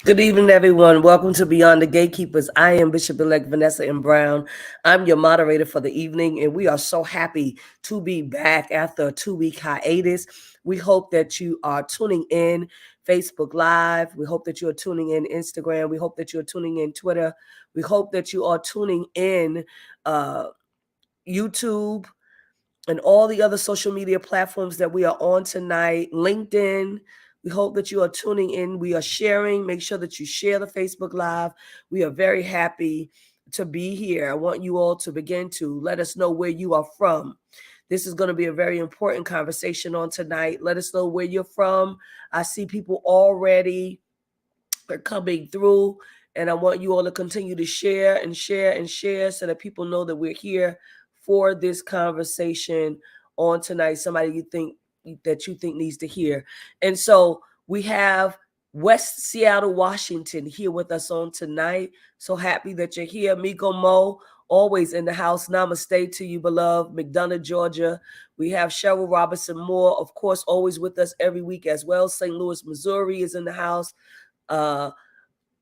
Good evening, everyone. Welcome to Beyond the Gatekeepers. I am Bishop-Elect Vanessa M. Brown. I'm your moderator for the evening, and we are so happy to be back after a 2-week hiatus. We hope that you are tuning in Facebook Live. We hope that you are tuning in Instagram. We hope that you are tuning in Twitter. We hope that you are tuning in YouTube and all the other social media platforms that we are on tonight, LinkedIn. We hope that you are tuning in. We are sharing. Make sure that you share the Facebook Live. We are very happy to be here. I want you all to begin to let us know where you are from. This is going to be a very important conversation on tonight. Let us know where you're from. I see people already are coming through, and I want you all to continue to share and share and share so that people know that we're here for this conversation on tonight. Somebody you think needs to hear. And so we have West Seattle, Washington here with us on tonight. So happy that you're here. Miko Mo, always in the house. Namaste to you, beloved. McDonough, Georgia. We have Cheryl Robinson Moore, of course, always with us every week as well. St. Louis, Missouri is in the house.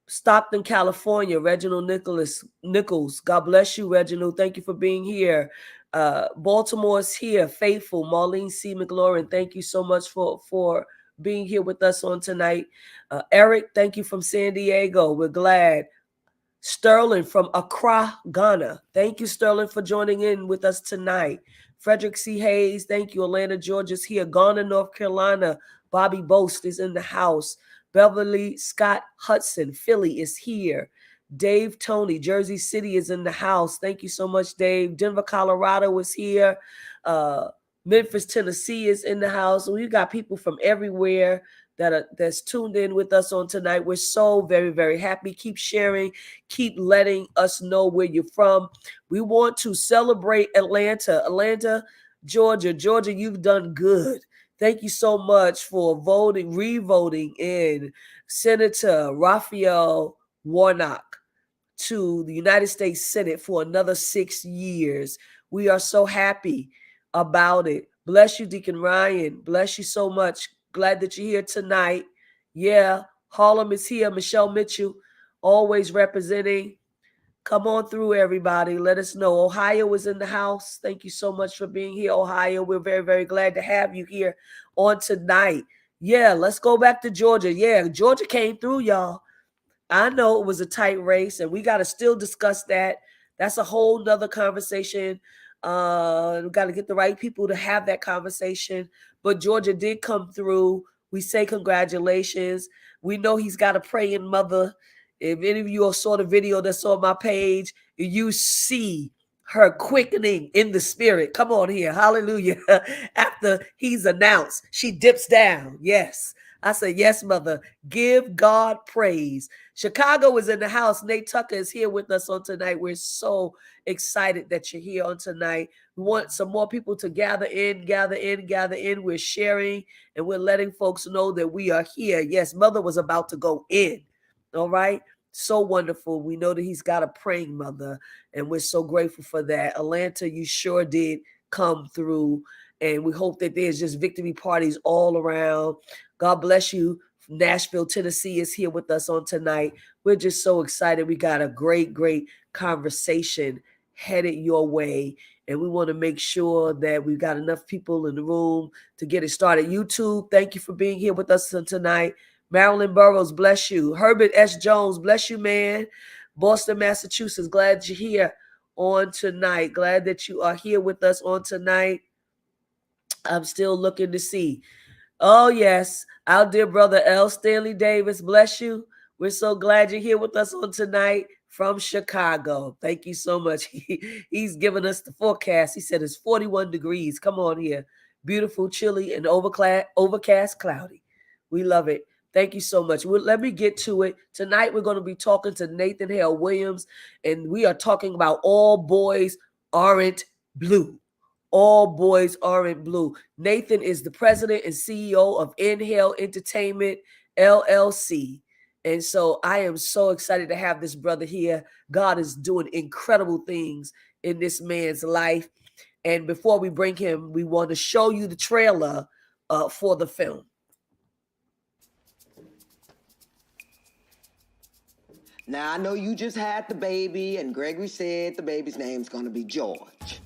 Stockton, California, Reginald Nichols. God bless you, Reginald. Thank you for being here. Baltimore is here. Faithful, Marlene C. McLaurin. Thank you so much for being here with us on tonight. Eric, thank you from San Diego. We're glad. Sterling from Accra, Ghana. Thank you, Sterling, for joining in with us tonight. Frederick C. Hayes, thank you. Atlanta, Georgia's here. Garner, North Carolina. Bobby Boast is in the house. Beverly Scott Hudson, Philly is here. Dave Tony, Jersey City is in the house. Thank you so much, Dave. Denver, Colorado is here. Memphis, Tennessee is in the house. We've got people from everywhere that's tuned in with us on tonight. We're so very, very happy. Keep sharing. Keep letting us know where you're from. We want to celebrate Atlanta, Georgia. Georgia, you've done good. Thank you so much for re-voting in Senator Raphael Warnock to the United States Senate for another 6 years. We are so happy about it. Bless you, Deacon Ryan. Bless you so much. Glad that you're here tonight. Yeah, Harlem is here. Michelle Mitchell, always representing. Come on through, everybody. Let us know. Ohio is in the house. Thank you so much for being here, Ohio. We're very, very glad to have you here on tonight. Yeah, let's go back to Georgia. Yeah, Georgia came through, y'all. I know it was a tight race, and we got to still discuss that. That's a whole nother conversation. We got to get the right people to have that conversation. But Georgia did come through. We say congratulations. We know he's got a praying mother. If any of you saw the video that's on my page, you see her quickening in the spirit. Come on here. Hallelujah. After he's announced, she dips down. Yes. I said, yes, mother. Give God praise. Chicago is in the house. Nate Tucker is here with us on tonight. We're so excited that you're here on tonight. We want some more people to gather in. We're sharing and we're letting folks know that we are here. Yes, mother was about to go in. All right. So wonderful. We know that he's got a praying mother, and we're so grateful for that. Atlanta, you sure did come through, and we hope that there's just victory parties all around. God bless you. Nashville, Tennessee is here with us on tonight. We're just so excited. We got a great, great conversation headed your way, and we want to make sure that we've got enough people in the room to get it started. YouTube, thank you for being here with us tonight. Marilyn Burrows, bless you. Herbert S. Jones, bless you, man. Boston, Massachusetts, glad you're here on tonight. Glad that you are here with us on tonight. I'm still looking to see. Oh, yes. Our dear brother L. Stanley Davis, bless you. We're so glad you're here with us on tonight from Chicago. Thank you so much. He's given us the forecast. He said it's 41 degrees. Come on here. Beautiful, chilly, and overcast, cloudy. We love it. Thank you so much. Let me get to it. Tonight, we're going to be talking to Nathan Hale Williams, and we are talking about All Boys Aren't Blue. All Boys Aren't Blue. Nathan is the president and CEO of Inhale Entertainment, LLC. And so I am so excited to have this brother here. God is doing incredible things in this man's life. And before we bring him, we want to show you the trailer for the film. Now, I know you just had the baby, and Gregory said the baby's name's gonna be George.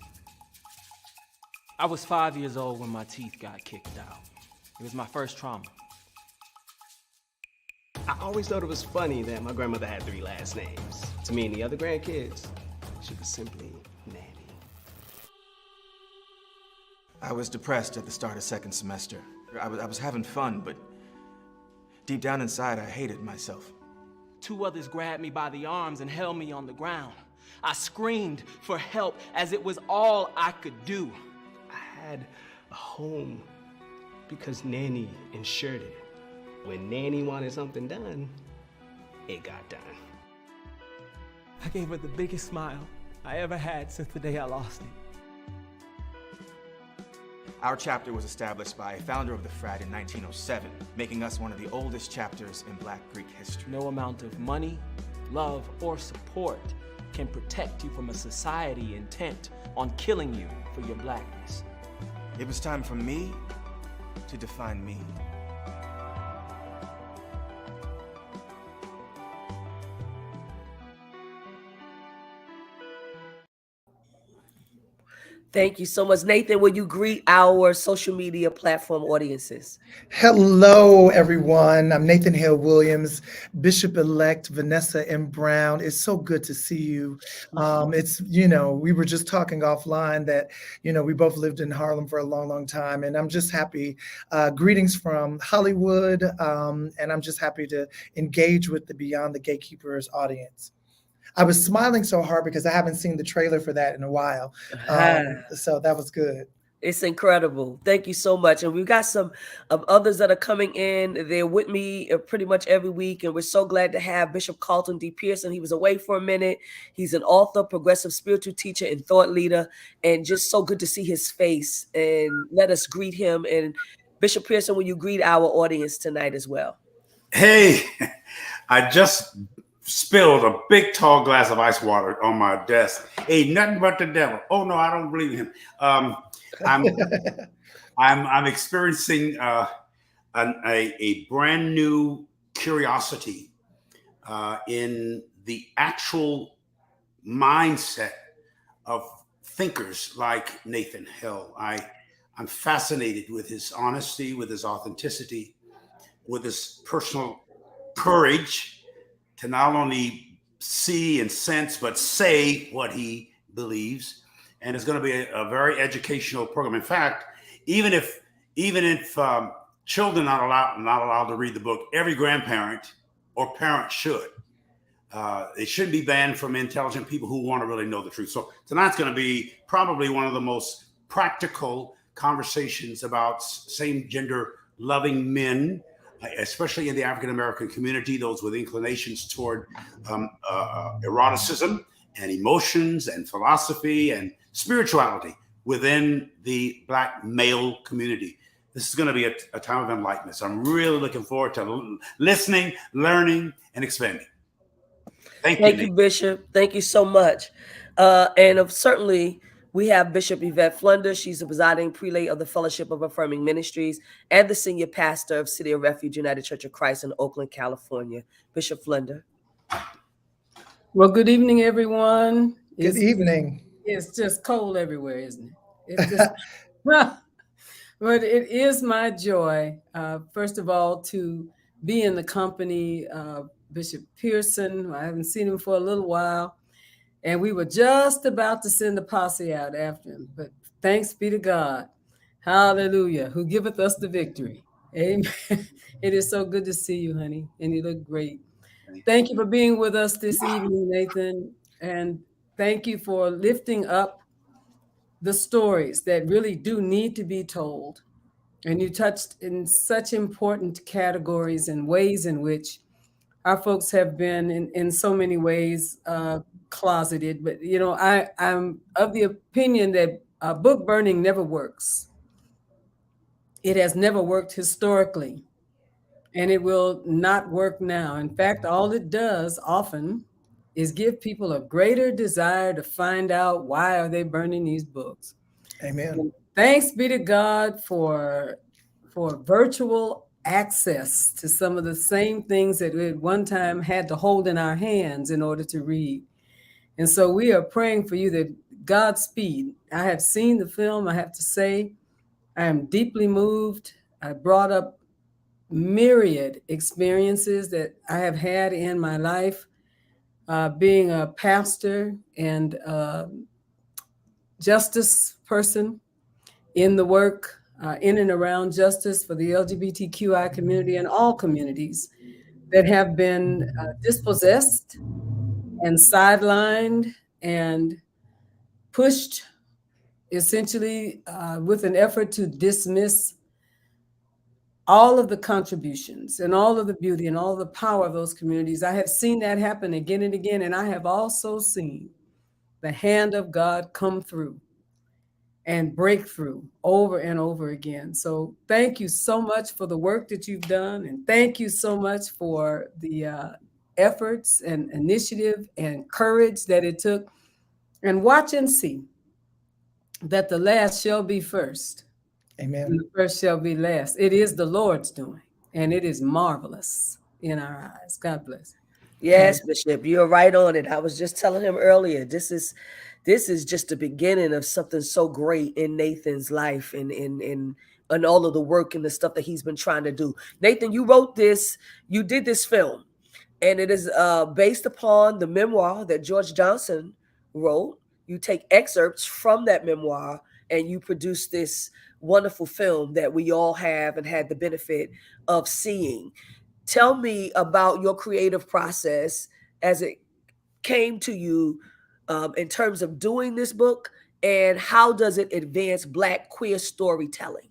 I was 5 years old when my teeth got kicked out. It was my first trauma. I always thought it was funny that my grandmother had 3 last names. To me and the other grandkids, she was simply Nanny. I was depressed at the start of second semester. I was having fun, but deep down inside, I hated myself. 2 others grabbed me by the arms and held me on the ground. I screamed for help as it was all I could do. I had a home because Nanny insured it. When Nanny wanted something done, it got done. I gave her the biggest smile I ever had since the day I lost it. Our chapter was established by a founder of the frat in 1907, making us one of the oldest chapters in Black Greek history. No amount of money, love, or support can protect you from a society intent on killing you for your blackness. It was time for me to define me. Thank you so much. Nathan, will you greet our social media platform audiences? Hello, everyone. I'm Nathan Hale Williams, Bishop-Elect Vanessa M. It's so good to see you. We were just talking offline that, we both lived in Harlem for a long, long time, and I'm just happy. Greetings from Hollywood, and I'm just happy to engage with the Beyond the Gatekeepers audience. I was smiling so hard because I haven't seen the trailer for that in a while. So that was good. It's incredible. Thank you so much. And we've got some of others that are coming in. They're with me pretty much every week. And we're so glad to have Bishop Carlton D. Pearson. He was away for a minute. He's an author, progressive spiritual teacher, and thought leader. And just so good to see his face. And let us greet him. And Bishop Pearson, will you greet our audience tonight as well? Hey, I just spilled a big tall glass of ice water on my desk. Ain't nothing but the devil. Oh no, I don't believe in him. I'm experiencing a brand new curiosity in the actual mindset of thinkers like Nathan Hale. I'm fascinated with his honesty, with his authenticity, with his personal courage to not only see and sense, but say what he believes. And it's going to be a very educational program. In fact, even if children are not allowed to read the book, every grandparent or parent should. It shouldn't be banned from intelligent people who want to really know the truth. So tonight's going to be probably one of the most practical conversations about same gender loving men, especially in the African-American community, those with inclinations toward eroticism and emotions and philosophy and spirituality within the Black male community. This is going to be a time of enlightenment. So I'm really looking forward to listening, learning, and expanding. Thank you, Bishop. Thank you so much. And certainly, we have Bishop Yvette Flunder. She's the presiding prelate of the Fellowship of Affirming Ministries and the senior pastor of City of Refuge United Church of Christ in Oakland, California. Bishop Flunder. Well, good evening, everyone. Good evening. It's just cold everywhere, isn't it? It's just, but it is my joy, first of all, to be in the company of Bishop Pearson. I haven't seen him for a little while. And we were just about to send the posse out after him. But thanks be to God. Hallelujah. Who giveth us the victory. Amen. It is so good to see you, honey. And you look great. Thank you for being with us this evening, Nathan. And thank you for lifting up the stories that really do need to be told. And you touched in such important categories and ways in which our folks have been in so many ways closeted. But, you know, I'm of the opinion that book burning never works. It has never worked historically, and it will not work now. In fact, all it does often is give people a greater desire to find out why are they burning these books. Amen. And thanks be to God for virtual access to some of the same things that we at one time had to hold in our hands in order to read. And so we are praying for you that Godspeed. I have seen the film. I have to say, I am deeply moved. I brought up myriad experiences that I have had in my life, being a pastor and justice person in the work in and around justice for the LGBTQI community and all communities that have been dispossessed and sidelined and pushed essentially with an effort to dismiss all of the contributions and all of the beauty and all of the power of those communities. I have seen that happen again and again, and I have also seen the hand of God come through and breakthrough over and over again. So thank you so much for the work that you've done. And thank you so much for the efforts and initiative and courage that it took. And watch and see that the last shall be first. Amen. And the first shall be last. It is the Lord's doing, and it is marvelous in our eyes. God bless. Yes, Bishop, you're right on it. I was just telling him earlier, this is just the beginning of something so great in Nathan's life and all of the work and the stuff that he's been trying to do. Nathan, you wrote this, you did this film, and it is based upon the memoir that George Johnson wrote. You take excerpts from that memoir and you produce this wonderful film that we all have and had the benefit of seeing. Tell me about your creative process as it came to you in terms of doing this book and how does it advance Black queer storytelling?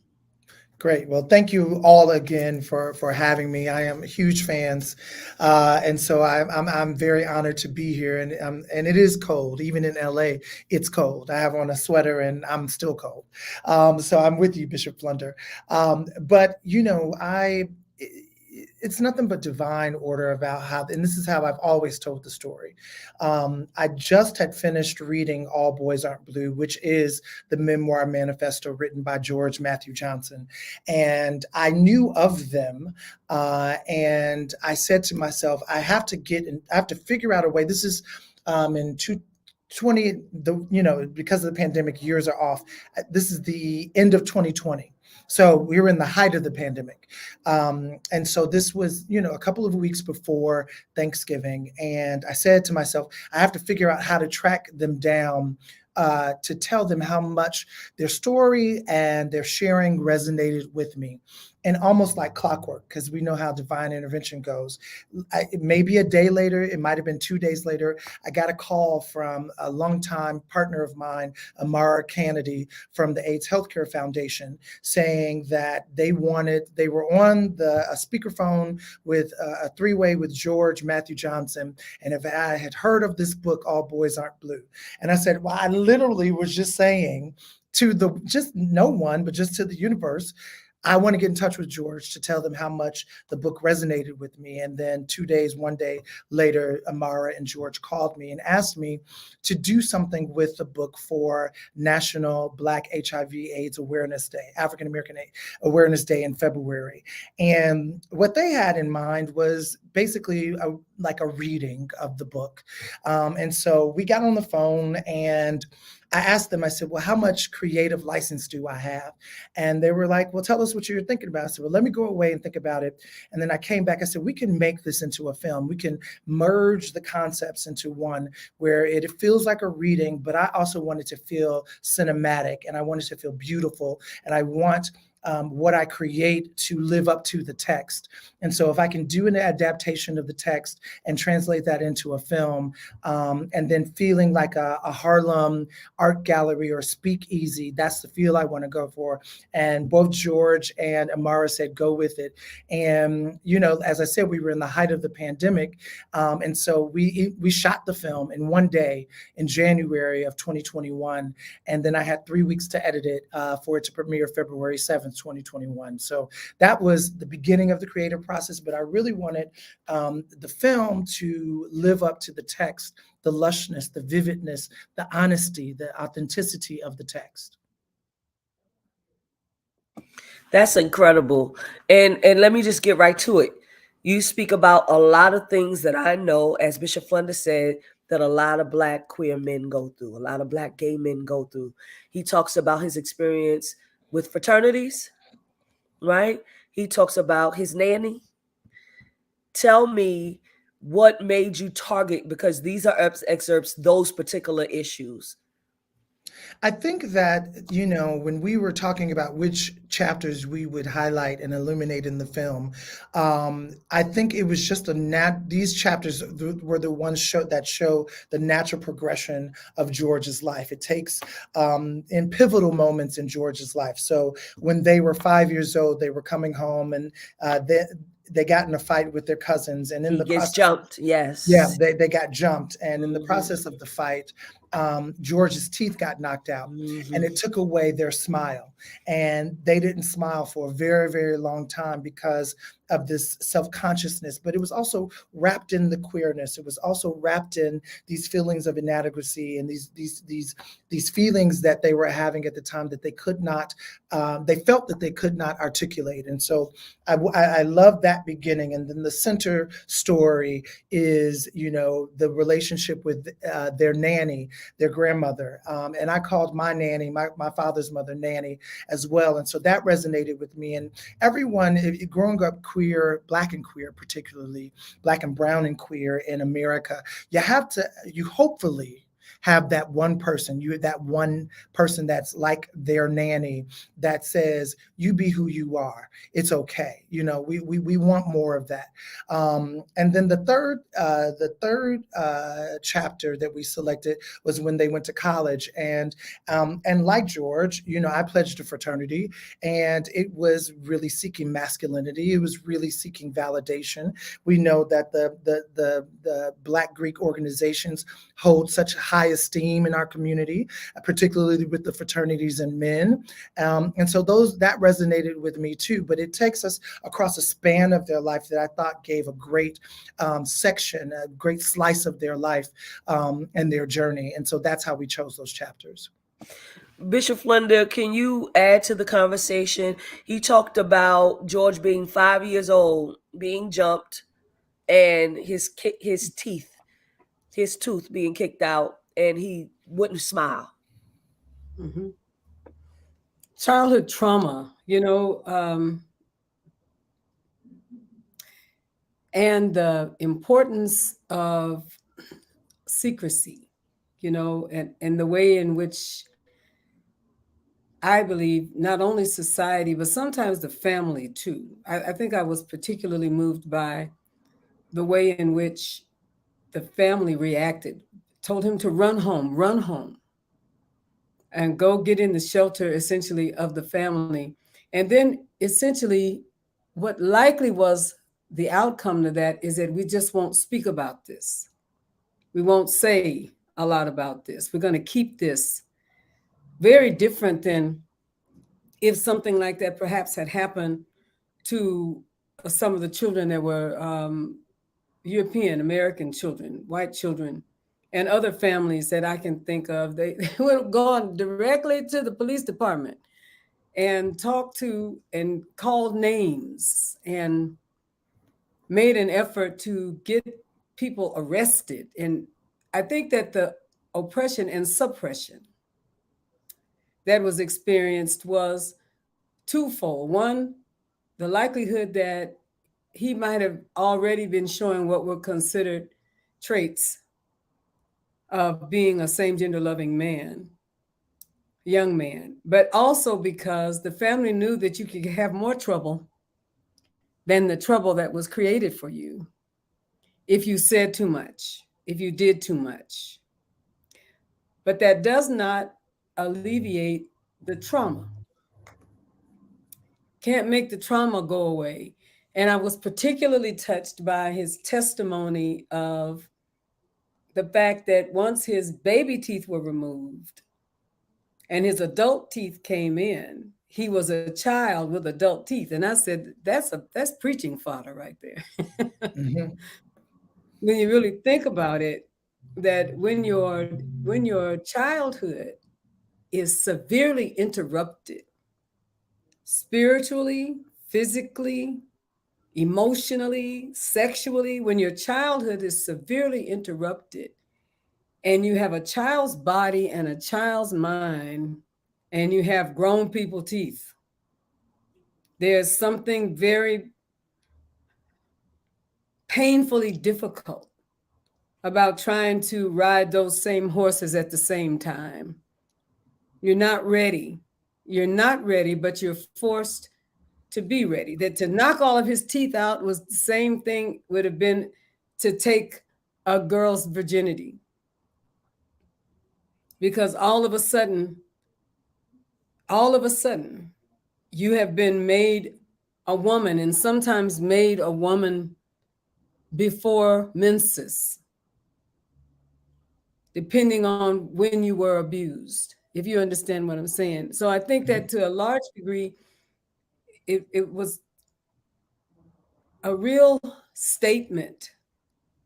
Great. Well, thank you all again for having me. I am huge fans, and so I'm very honored to be here. And it is cold, even in LA. It's cold. I have on a sweater, and I'm still cold. So I'm with you, Bishop Flunder. But it's nothing but divine order about how, and this is how I've always told the story. I just had finished reading All Boys Aren't Blue, which is the memoir manifesto written by George Matthew Johnson. And I knew of them. And I said to myself, I have to figure out a way. This is in 2020, because of the pandemic, years are off. This is the end of 2020. So we were in the height of the pandemic. And so this was, a couple of weeks before Thanksgiving. And I said to myself, I have to figure out how to track them down to tell them how much their story and their sharing resonated with me. And almost like clockwork, because we know how divine intervention goes. Maybe a day later, it might have been 2 days later, I got a call from a longtime partner of mine, Amara Kennedy from the AIDS Healthcare Foundation, saying that they were on a speakerphone with a three-way with George Matthew Johnson, and if I had heard of this book, All Boys Aren't Blue. And I said, well, I literally was just saying to just no one, but just to the universe, I want to get in touch with George to tell them how much the book resonated with me. And then 1 day later, Amara and George called me and asked me to do something with the book for National Black HIV/AIDS Awareness Day, African American Awareness Day in February. And what they had in mind was basically like a reading of the book. And so we got on the phone and I asked them, I said, well, how much creative license do I have? And they were like, well, tell us what you're thinking about. I said, well, let me go away and think about it. And then I came back, I said, we can make this into a film. We can merge the concepts into one where it feels like a reading, but I also want it to feel cinematic and I want it to feel beautiful. And I want what I create to live up to the text. And so if I can do an adaptation of the text and translate that into a film, and then feeling like a Harlem art gallery or speakeasy, that's the feel I want to go for. And both George and Amara said, go with it. And, as I said, we were in the height of the pandemic. And so we shot the film in 1 day in January of 2021. And then I had 3 weeks to edit it for it to premiere February 7th. 2021. So that was the beginning of the creative process, but I really wanted the film to live up to the text, the lushness, the vividness, the honesty, the authenticity of the text. That's incredible. And let me just get right to it. You speak about a lot of things that I know, as Bishop Flunder said, that a lot of Black queer men go through, a lot of Black gay men go through. He talks about his experience with fraternities, right? He talks about his nanny. Tell me what made you target, because these are excerpts, those particular issues. I think that, when we were talking about which chapters we would highlight and illuminate in the film, I think it was just these chapters were the ones that show the natural progression of George's life. It takes in pivotal moments in George's life. So when they were 5 years old, they were coming home and they got in a fight with their cousins, and He gets jumped. Yes. Yeah, they got jumped, and in the process of the fight, George's teeth got knocked out, and it took away their smile, and they didn't smile for a very, very long time because of this self-consciousness. But it was also wrapped in the queerness. It was also wrapped in these feelings of inadequacy and these feelings that they were having at the time that they could not, they felt that they could not articulate. And so I love that beginning. And then the center story is, the relationship with their nanny, their grandmother. And I called my nanny, my father's mother, Nanny, as well. And so that resonated with me. And everyone, growing up queer, Black and queer, particularly Black and brown and queer in America, you hopefully have that one person, that's like their nanny that says, you be who you are. It's okay. We want more of that. And then the third chapter that we selected was when they went to college. And like George, I pledged a fraternity, and it was really seeking masculinity. It was really seeking validation. We know that the Black Greek organizations hold such high esteem in our community, particularly with the fraternities and men. And so that resonated with me too. But it takes us across a span of their life that I thought gave a great section, a great slice of their life and their journey. And so that's how we chose those chapters. Bishop Flunder, can you add to the conversation? He talked about George being 5 years old, being jumped, and his tooth being kicked out, and he wouldn't smile. Mm-hmm. Childhood trauma, and the importance of secrecy, and the way in which I believe not only society, but sometimes the family too. I think I was particularly moved by the way in which the family reacted, told him to run home, and go get in the shelter, essentially, of the family. And then essentially what likely was the outcome to that is that we just won't speak about this. We won't say a lot about this. We're going to keep this. Very different than if something like that perhaps had happened to some of the children that were European American children, white children, and other families that I can think of. They would have gone directly to the police department and talked to and called names and made an effort to get people arrested. And I think that the oppression and suppression that was experienced was twofold. One, the likelihood that he might have already been showing what were considered traits of being a same-gender loving man, young man, but also because the family knew that you could have more trouble than the trouble that was created for you if you said too much, if you did too much. But that does not alleviate the trauma. Can't make the trauma go away. And I was particularly touched by his testimony of the fact that once his baby teeth were removed and his adult teeth came in, he was a child with adult teeth. And I said, that's preaching fodder right there. Mm-hmm. When you really think about it, that when your childhood is severely interrupted, spiritually, physically, emotionally, sexually, when your childhood is severely interrupted and you have a child's body and a child's mind and you have grown people teeth, there's something very painfully difficult about trying to ride those same horses at the same time. You're not ready. You're not ready, but you're forced to be ready. That to knock all of his teeth out was the same thing would have been to take a girl's virginity. Because all of a sudden, you have been made a woman, and sometimes made a woman before menses, depending on when you were abused, if you understand what I'm saying. So I think that to a large degree, it was a real statement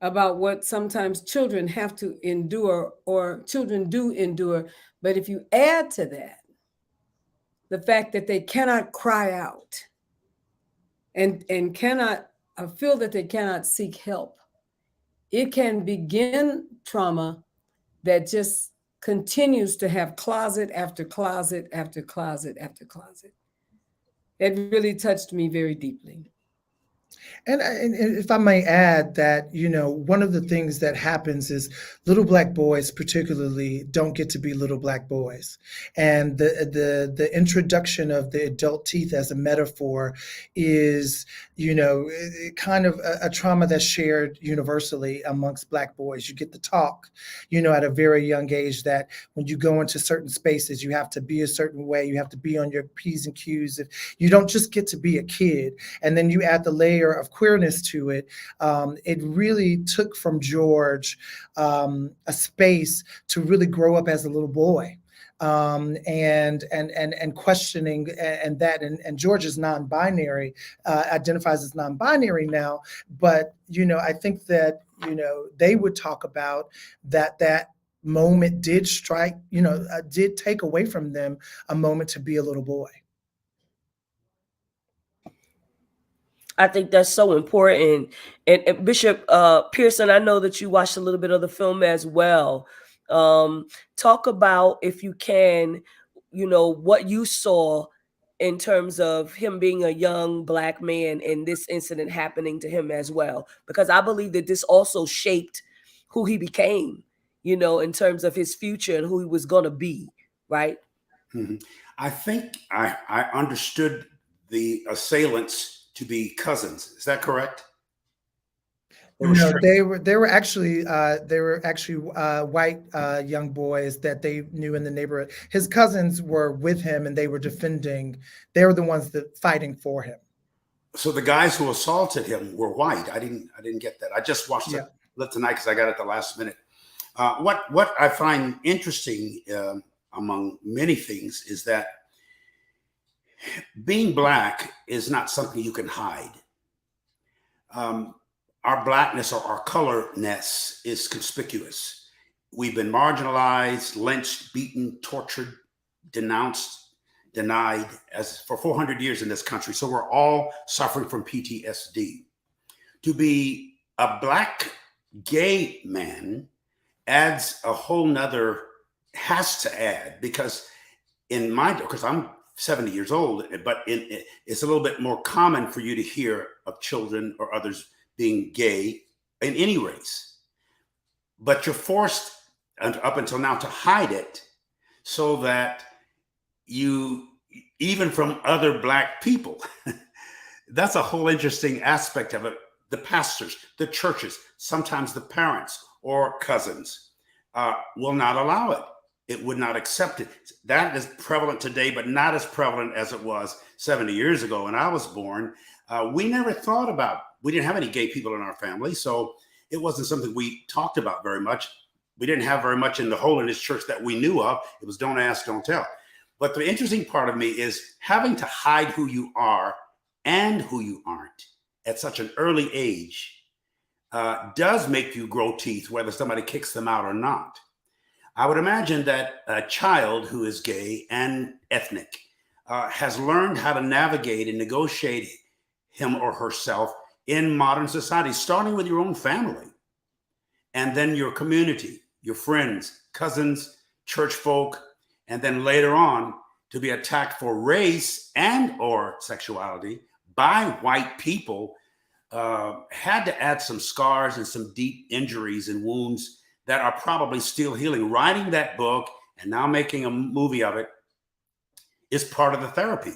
about what sometimes children have to endure, or children do endure. But if you add to that the fact that they cannot cry out and cannot feel that they cannot seek help, it can begin trauma that just continues to have closet after closet after closet after closet. It really touched me very deeply. And if I may add that, one of the things that happens is little black boys particularly don't get to be little black boys. And the introduction of the adult teeth as a metaphor is, kind of a trauma that's shared universally amongst black boys. You get to talk, at a very young age, that when you go into certain spaces, you have to be a certain way. You have to be on your P's and Q's. If you don't just get to be a kid, and then you add the layer of queerness to it. It really took from George a space to really grow up as a little boy. And questioning and George is non-binary, identifies as non-binary now, but I think that they would talk about that moment did strike, did take away from them a moment to be a little boy. I think that's so important. And Bishop Pearson, I know that you watched a little bit of the film as well. Talk about, if you can, what you saw in terms of him being a young black man and this incident happening to him as well. Because I believe that this also shaped who he became, in terms of his future and who he was going to be, right? Mm-hmm. I think I understood the assailants to be cousins. Is that correct? No, they were actually white young boys that they knew in the neighborhood. His cousins were with him, and they were defending. They were the ones that fighting for him. So the guys who assaulted him were white. I didn't get that. I just watched it tonight because I got it at the last minute. What I find interesting, among many things, is that being black is not something you can hide. Our blackness or our colorness is conspicuous. We've been marginalized, lynched, beaten, tortured, denounced, denied for 400 years in this country. So we're all suffering from PTSD. To be a black gay man adds a whole nother, has to add, because I'm 70 years old, but it's a little bit more common for you to hear of children or others being gay in any race. But you're forced up until now to hide it so that you, even from other black people, that's a whole interesting aspect of it. The pastors, the churches, sometimes the parents or cousins will not allow it. It would not accept it. That is prevalent today, but not as prevalent as it was 70 years ago when I was born. We never thought about, we didn't have any gay people in our family, so it wasn't something we talked about very much. We didn't have very much in the holiness church that we knew of. It was don't ask, don't tell. But the interesting part of me is having to hide who you are and who you aren't at such an early age does make you grow teeth, whether somebody kicks them out or not. I would imagine that a child who is gay and ethnic has learned how to navigate and negotiate him or herself in modern society, starting with your own family, and then your community, your friends, cousins, church folk, and then later on to be attacked for race and or sexuality by white people had to add some scars and some deep injuries and wounds that are probably still healing. Writing that book and now making a movie of it is part of the therapy.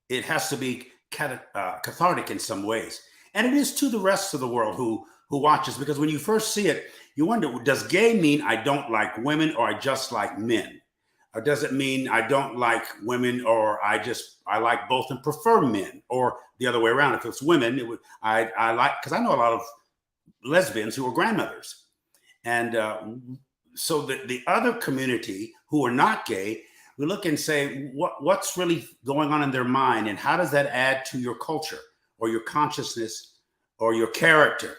It has to be cathartic in some ways. And it is to the rest of the world who watches, because when you first see it, you wonder, does gay mean I don't like women or I just like men? Or does it mean I don't like women or I like both and prefer men? Or the other way around, if it's women, I like, because I know a lot of lesbians who are grandmothers. And so the other community who are not gay, we look and say, what's really going on in their mind? And how does that add to your culture or your consciousness or your character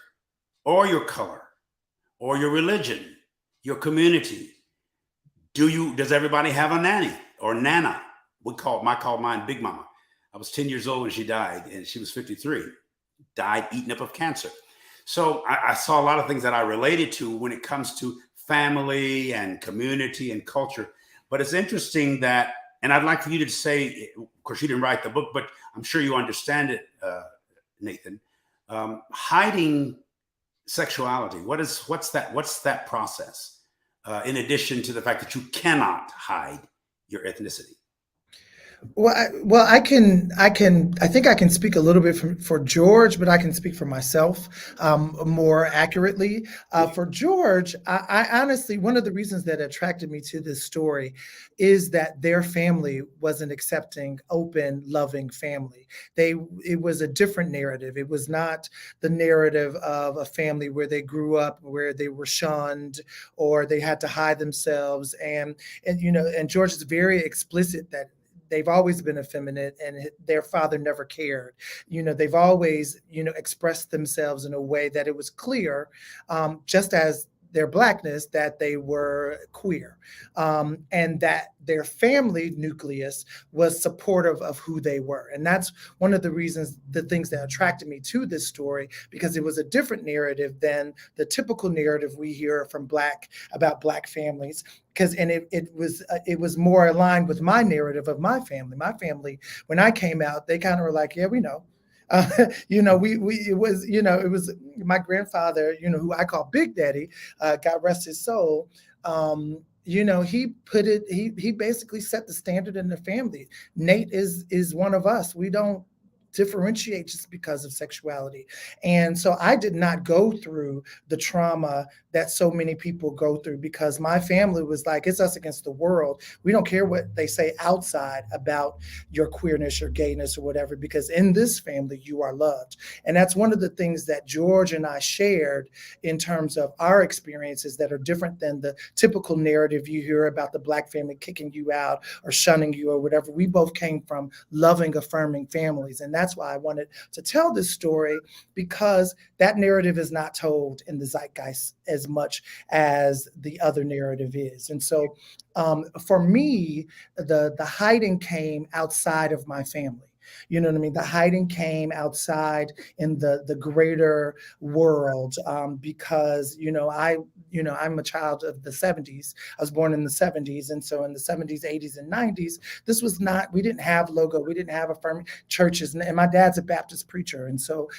or your color or your religion, your community? Does everybody have a nanny or nana? I call mine Big Mama. I was 10 years old when she died, and she was 53, died eaten up of cancer. So I saw a lot of things that I related to when it comes to family and community and culture. But it's interesting that, and I'd like for you to say, of course, you didn't write the book, but I'm sure you understand it, Nathan. hiding sexuality. What's that process? In addition to the fact that you cannot hide your ethnicity. Well, I think I can speak a little bit for George, but I can speak for myself more accurately. For George, I honestly, one of the reasons that attracted me to this story is that their family was an accepting, open, loving family. It was a different narrative. It was not the narrative of a family where they grew up, where they were shunned or they had to hide themselves. And George is very explicit that they've always been effeminate and their father never cared. They've always, expressed themselves in a way that it was clear, just as their Blackness, that they were queer, and that their family nucleus was supportive of who they were. And that's one of the reasons, the things that attracted me to this story, because it was a different narrative than the typical narrative we hear from about Black families. It was more aligned with my narrative of my family. My family, when I came out, they kind of were like, yeah, we know. It was my grandfather, who I call Big Daddy, God rest his soul. He basically set the standard in the family. Nate is one of us. We don't differentiate just because of sexuality. And so I did not go through the trauma that so many people go through, because my family was like, it's us against the world. We don't care what they say outside about your queerness, your gayness, or whatever, because in this family, you are loved. And that's one of the things that George and I shared in terms of our experiences that are different than the typical narrative you hear about the Black family kicking you out or shunning you or whatever. We both came from loving, affirming families. And that's why I wanted to tell this story, because that narrative is not told in the zeitgeist as much as the other narrative is. And so for me, the hiding came outside of my family. You know what I mean? The hiding came outside in the greater world, because, I'm a child of the 70s. I was born in the 70s. And so in the 70s, 80s, and 90s, we didn't have logo. We didn't have affirming churches. And my dad's a Baptist preacher. And so,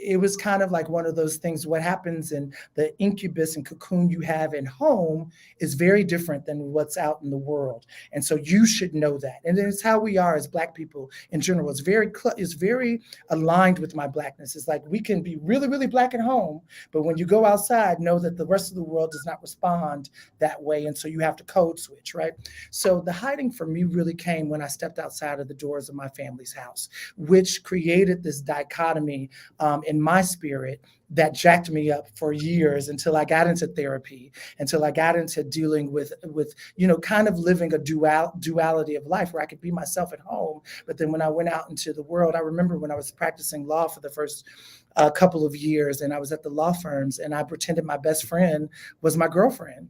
it was kind of like one of those things. What happens in the incubus and cocoon you have in home is very different than what's out in the world. And so you should know that. And it's how we are as Black people in general. It's very aligned with my Blackness. It's like we can be really, really Black at home, but when you go outside, know that the rest of the world does not respond that way. And so you have to code switch, right? So the hiding for me really came when I stepped outside of the doors of my family's house, which created this dichotomy in my spirit that jacked me up for years until I got into therapy, until I got into dealing with kind of living a duality of life where I could be myself at home. But then when I went out into the world, I remember when I was practicing law for the first couple of years, and I was at the law firms, and I pretended my best friend was my girlfriend,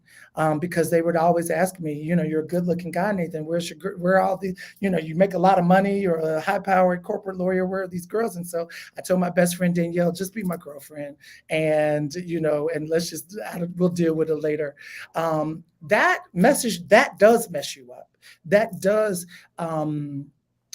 because they would always ask me, you're a good looking guy, Nathan, where are all the, you make a lot of money, you're a high powered corporate lawyer, where are these girls? And so I told my best friend, Danielle, just be my girlfriend. And, and we'll deal with it later. That message, that does mess you up. That does,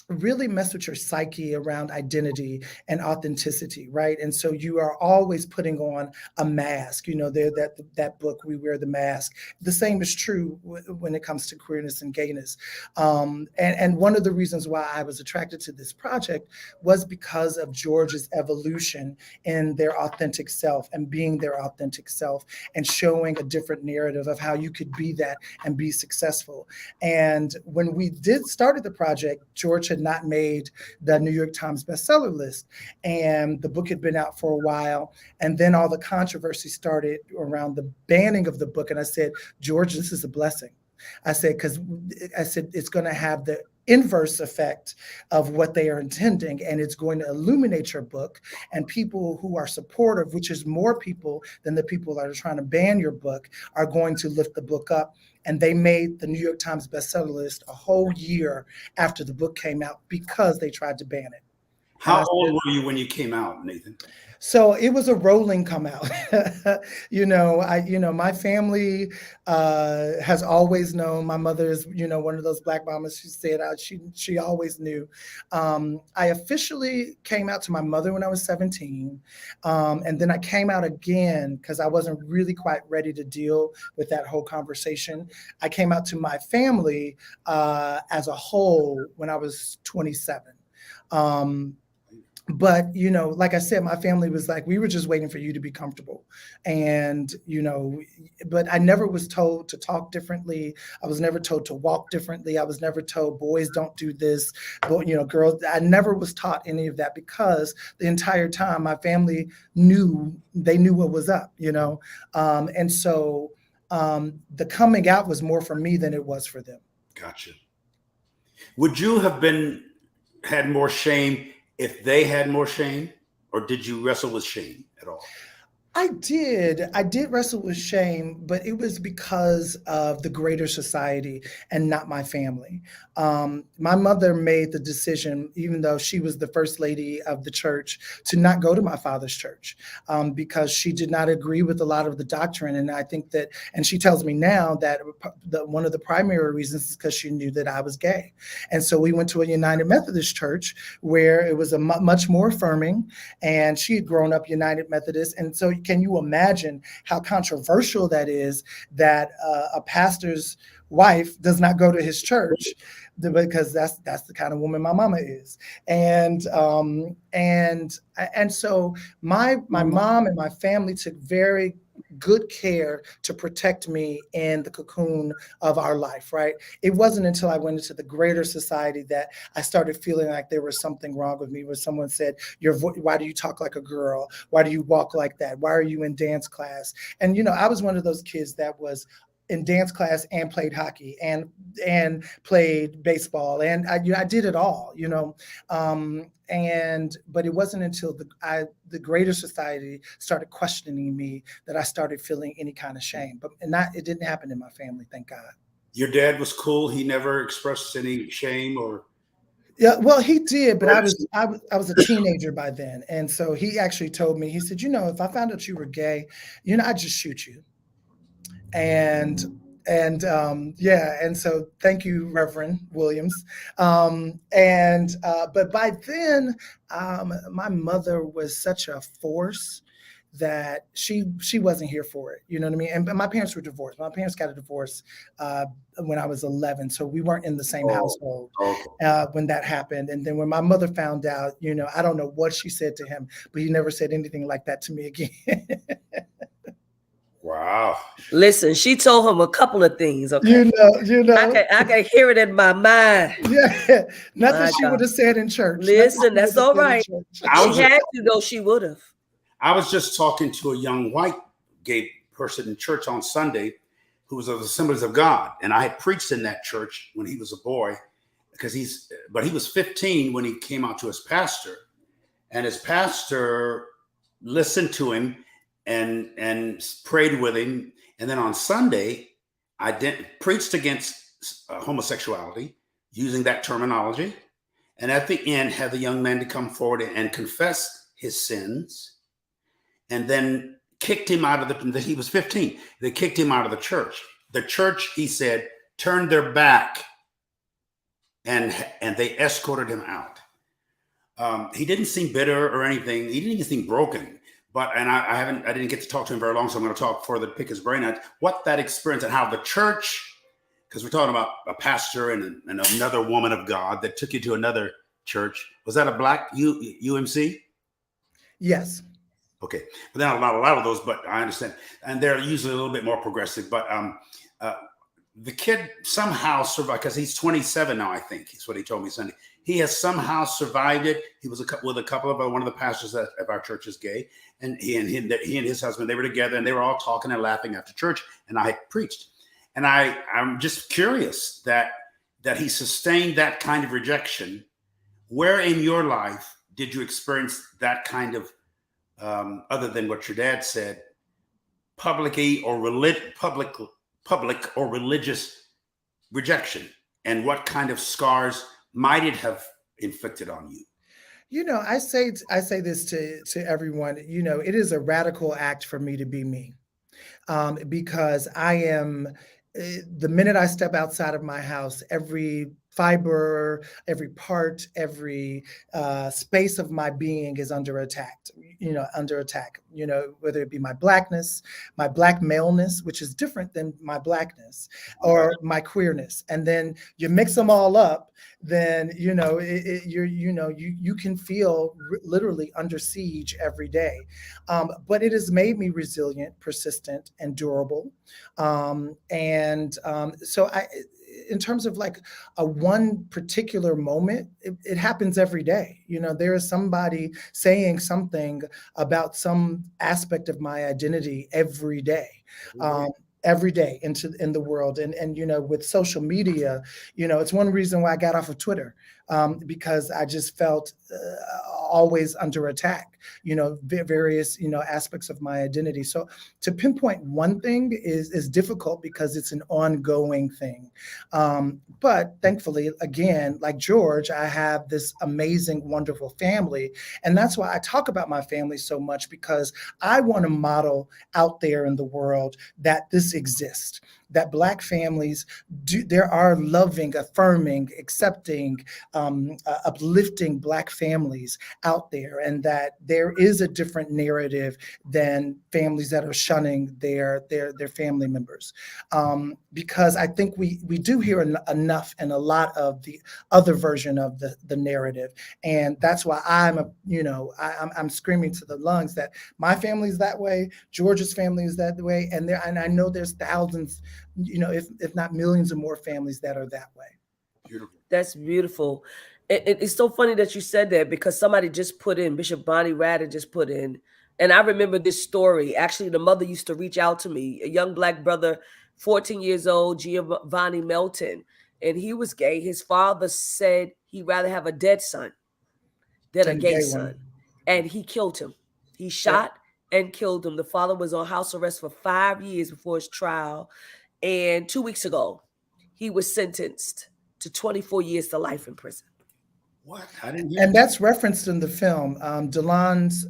really mess with your psyche around identity and authenticity, right? And so you are always putting on a mask. That book, We Wear the Mask. The same is true when it comes to queerness and gayness. And one of the reasons why I was attracted to this project was because of George's evolution in their authentic self and being their authentic self and showing a different narrative of how you could be that and be successful. And when we started the project, George had not made the New York Times bestseller list. And the book had been out for a while. And then all the controversy started around the banning of the book. And I said, George, this is a blessing. I said, it's going to have the inverse effect of what they are intending, and it's going to illuminate your book, and people who are supportive, which is more people than the people that are trying to ban your book, are going to lift the book up. And they made the New York Times bestseller list a whole year after the book came out because they tried to ban it. How old were you when you came out, Nathan? So it was a rolling come out. My family has always known. My mother is, one of those black mamas. She said she always knew. I officially came out to my mother when I was 17. And then I came out again because I wasn't really quite ready to deal with that whole conversation. I came out to my family as a whole when I was 27. But, like I said, my family was like, we were just waiting for you to be comfortable. And, but I never was told to talk differently. I was never told to walk differently. I was never told boys don't do this, but, girls, I never was taught any of that because the entire time my family knew what was up, And so the coming out was more for me than it was for them. Gotcha. Would you have had more shame if they had more shame, or did you wrestle with shame at all? I did wrestle with shame, but it was because of the greater society and not my family. My mother made the decision, even though she was the first lady of the church, to not go to my father's church because she did not agree with a lot of the doctrine. And I think that, and she tells me now that one of the primary reasons is because she knew that I was gay. And so we went to a United Methodist church where it was a much more affirming, and she had grown up United Methodist. And so can you imagine how controversial that is, that a pastor's wife does not go to his church, because that's the kind of woman my mama is. And so my mom and my family took very good care to protect me in the cocoon of our life, right? It wasn't until I went into the greater society that I started feeling like there was something wrong with me, where someone said, why do you talk like a girl? Why do you walk like that? Why are you in dance class? And, I was one of those kids that was in dance class and played hockey and played baseball. And I did it all, but it wasn't until the greater society started questioning me that I started feeling any kind of shame. It didn't happen in my family, thank God. Your dad was cool. He never expressed any shame or. Yeah, well, he did, but I was a teenager by then. And so he actually told me, he said, if I found out you were gay, I'd just shoot you. And so thank you, Reverend Williams. But by then, my mother was such a force that she wasn't here for it. You know what I mean? And my parents were divorced. My parents got a divorce when I was 11. So we weren't in the same household when that happened. And then when my mother found out, I don't know what she said to him, but he never said anything like that to me again. Wow. Listen, she told him a couple of things. Okay. I can hear it in my mind. Yeah. Nothing she would have said in church. Listen, that's all right. She had to, though. She would have. I was just talking to a young white gay person in church on Sunday who was of the Assemblies of God. And I had preached in that church when he was a boy, but he was 15 when he came out to his pastor. And his pastor listened to him and prayed with him. And then on Sunday, I preached against homosexuality using that terminology. And at the end, had the young man to come forward and confess his sins, and then kicked him out of he was 15. They kicked him out of the church. The church, he said, turned their back and they escorted him out. He didn't seem bitter or anything. He didn't even seem broken. But I didn't get to talk to him very long, so I'm going to talk further to pick his brain out what that experience and how the church, because we're talking about a pastor and another woman of God that took you to another church. Was that a black UMC? Yes. Okay, but then not a lot of those, but I understand, and they're usually a little bit more progressive. But the kid somehow survived, because he's 27 now, I think. Is what he told me Sunday. He has somehow survived it. He was with a couple of one of the pastors of our church is gay, and he and his husband, they were together, and they were all talking and laughing after church, and I had preached. And I'm just curious that he sustained that kind of rejection. Where in your life did you experience that kind of, other than what your dad said, public or religious rejection, and what kind of scars might it have inflicted on you? I say this to everyone. It is a radical act for me to be me, because I am. The minute I step outside of my house, every fiber, every part, every space of my being is under attack. Under attack. Whether it be my blackness, my black maleness, which is different than my blackness, or my queerness, and then you mix them all up. Then you can feel literally under siege every day. But it has made me resilient, persistent, and durable. So in terms of like a one particular moment, it happens every day. There is somebody saying something about some aspect of my identity every day. Every day in the world. And with social media, it's one reason why I got off of Twitter, because I just felt always under attack, various, aspects of my identity. So to pinpoint one thing is difficult because it's an ongoing thing. But thankfully, again, like George, I have this amazing, wonderful family. And that's why I talk about my family so much, because I want to model out there in the world that this exists, that Black families there are loving, affirming, accepting, uplifting Black families out there, and that there is a different narrative than families that are shunning their family members. Because I think we do hear enough and a lot of the other version of the narrative, and that's why I'm screaming to the lungs that my family is that way, George's family is that way, and I know there's thousands, if not millions of more families that are that way. Beautiful. That's beautiful. It's so funny that you said that, because somebody just put in, Bishop Bonnie Radden just put in, and I remember this story. Actually, the mother used to reach out to me, a young Black brother, 14 years old, Giovanni Melton, and he was gay. His father said he'd rather have a dead son than a gay son, and he killed him. He shot and killed him. The father was on house arrest for 5 years before his trial, and 2 weeks ago, he was sentenced to 24 years to life in prison. What? I didn't hear. And that's referenced in the film. Delon's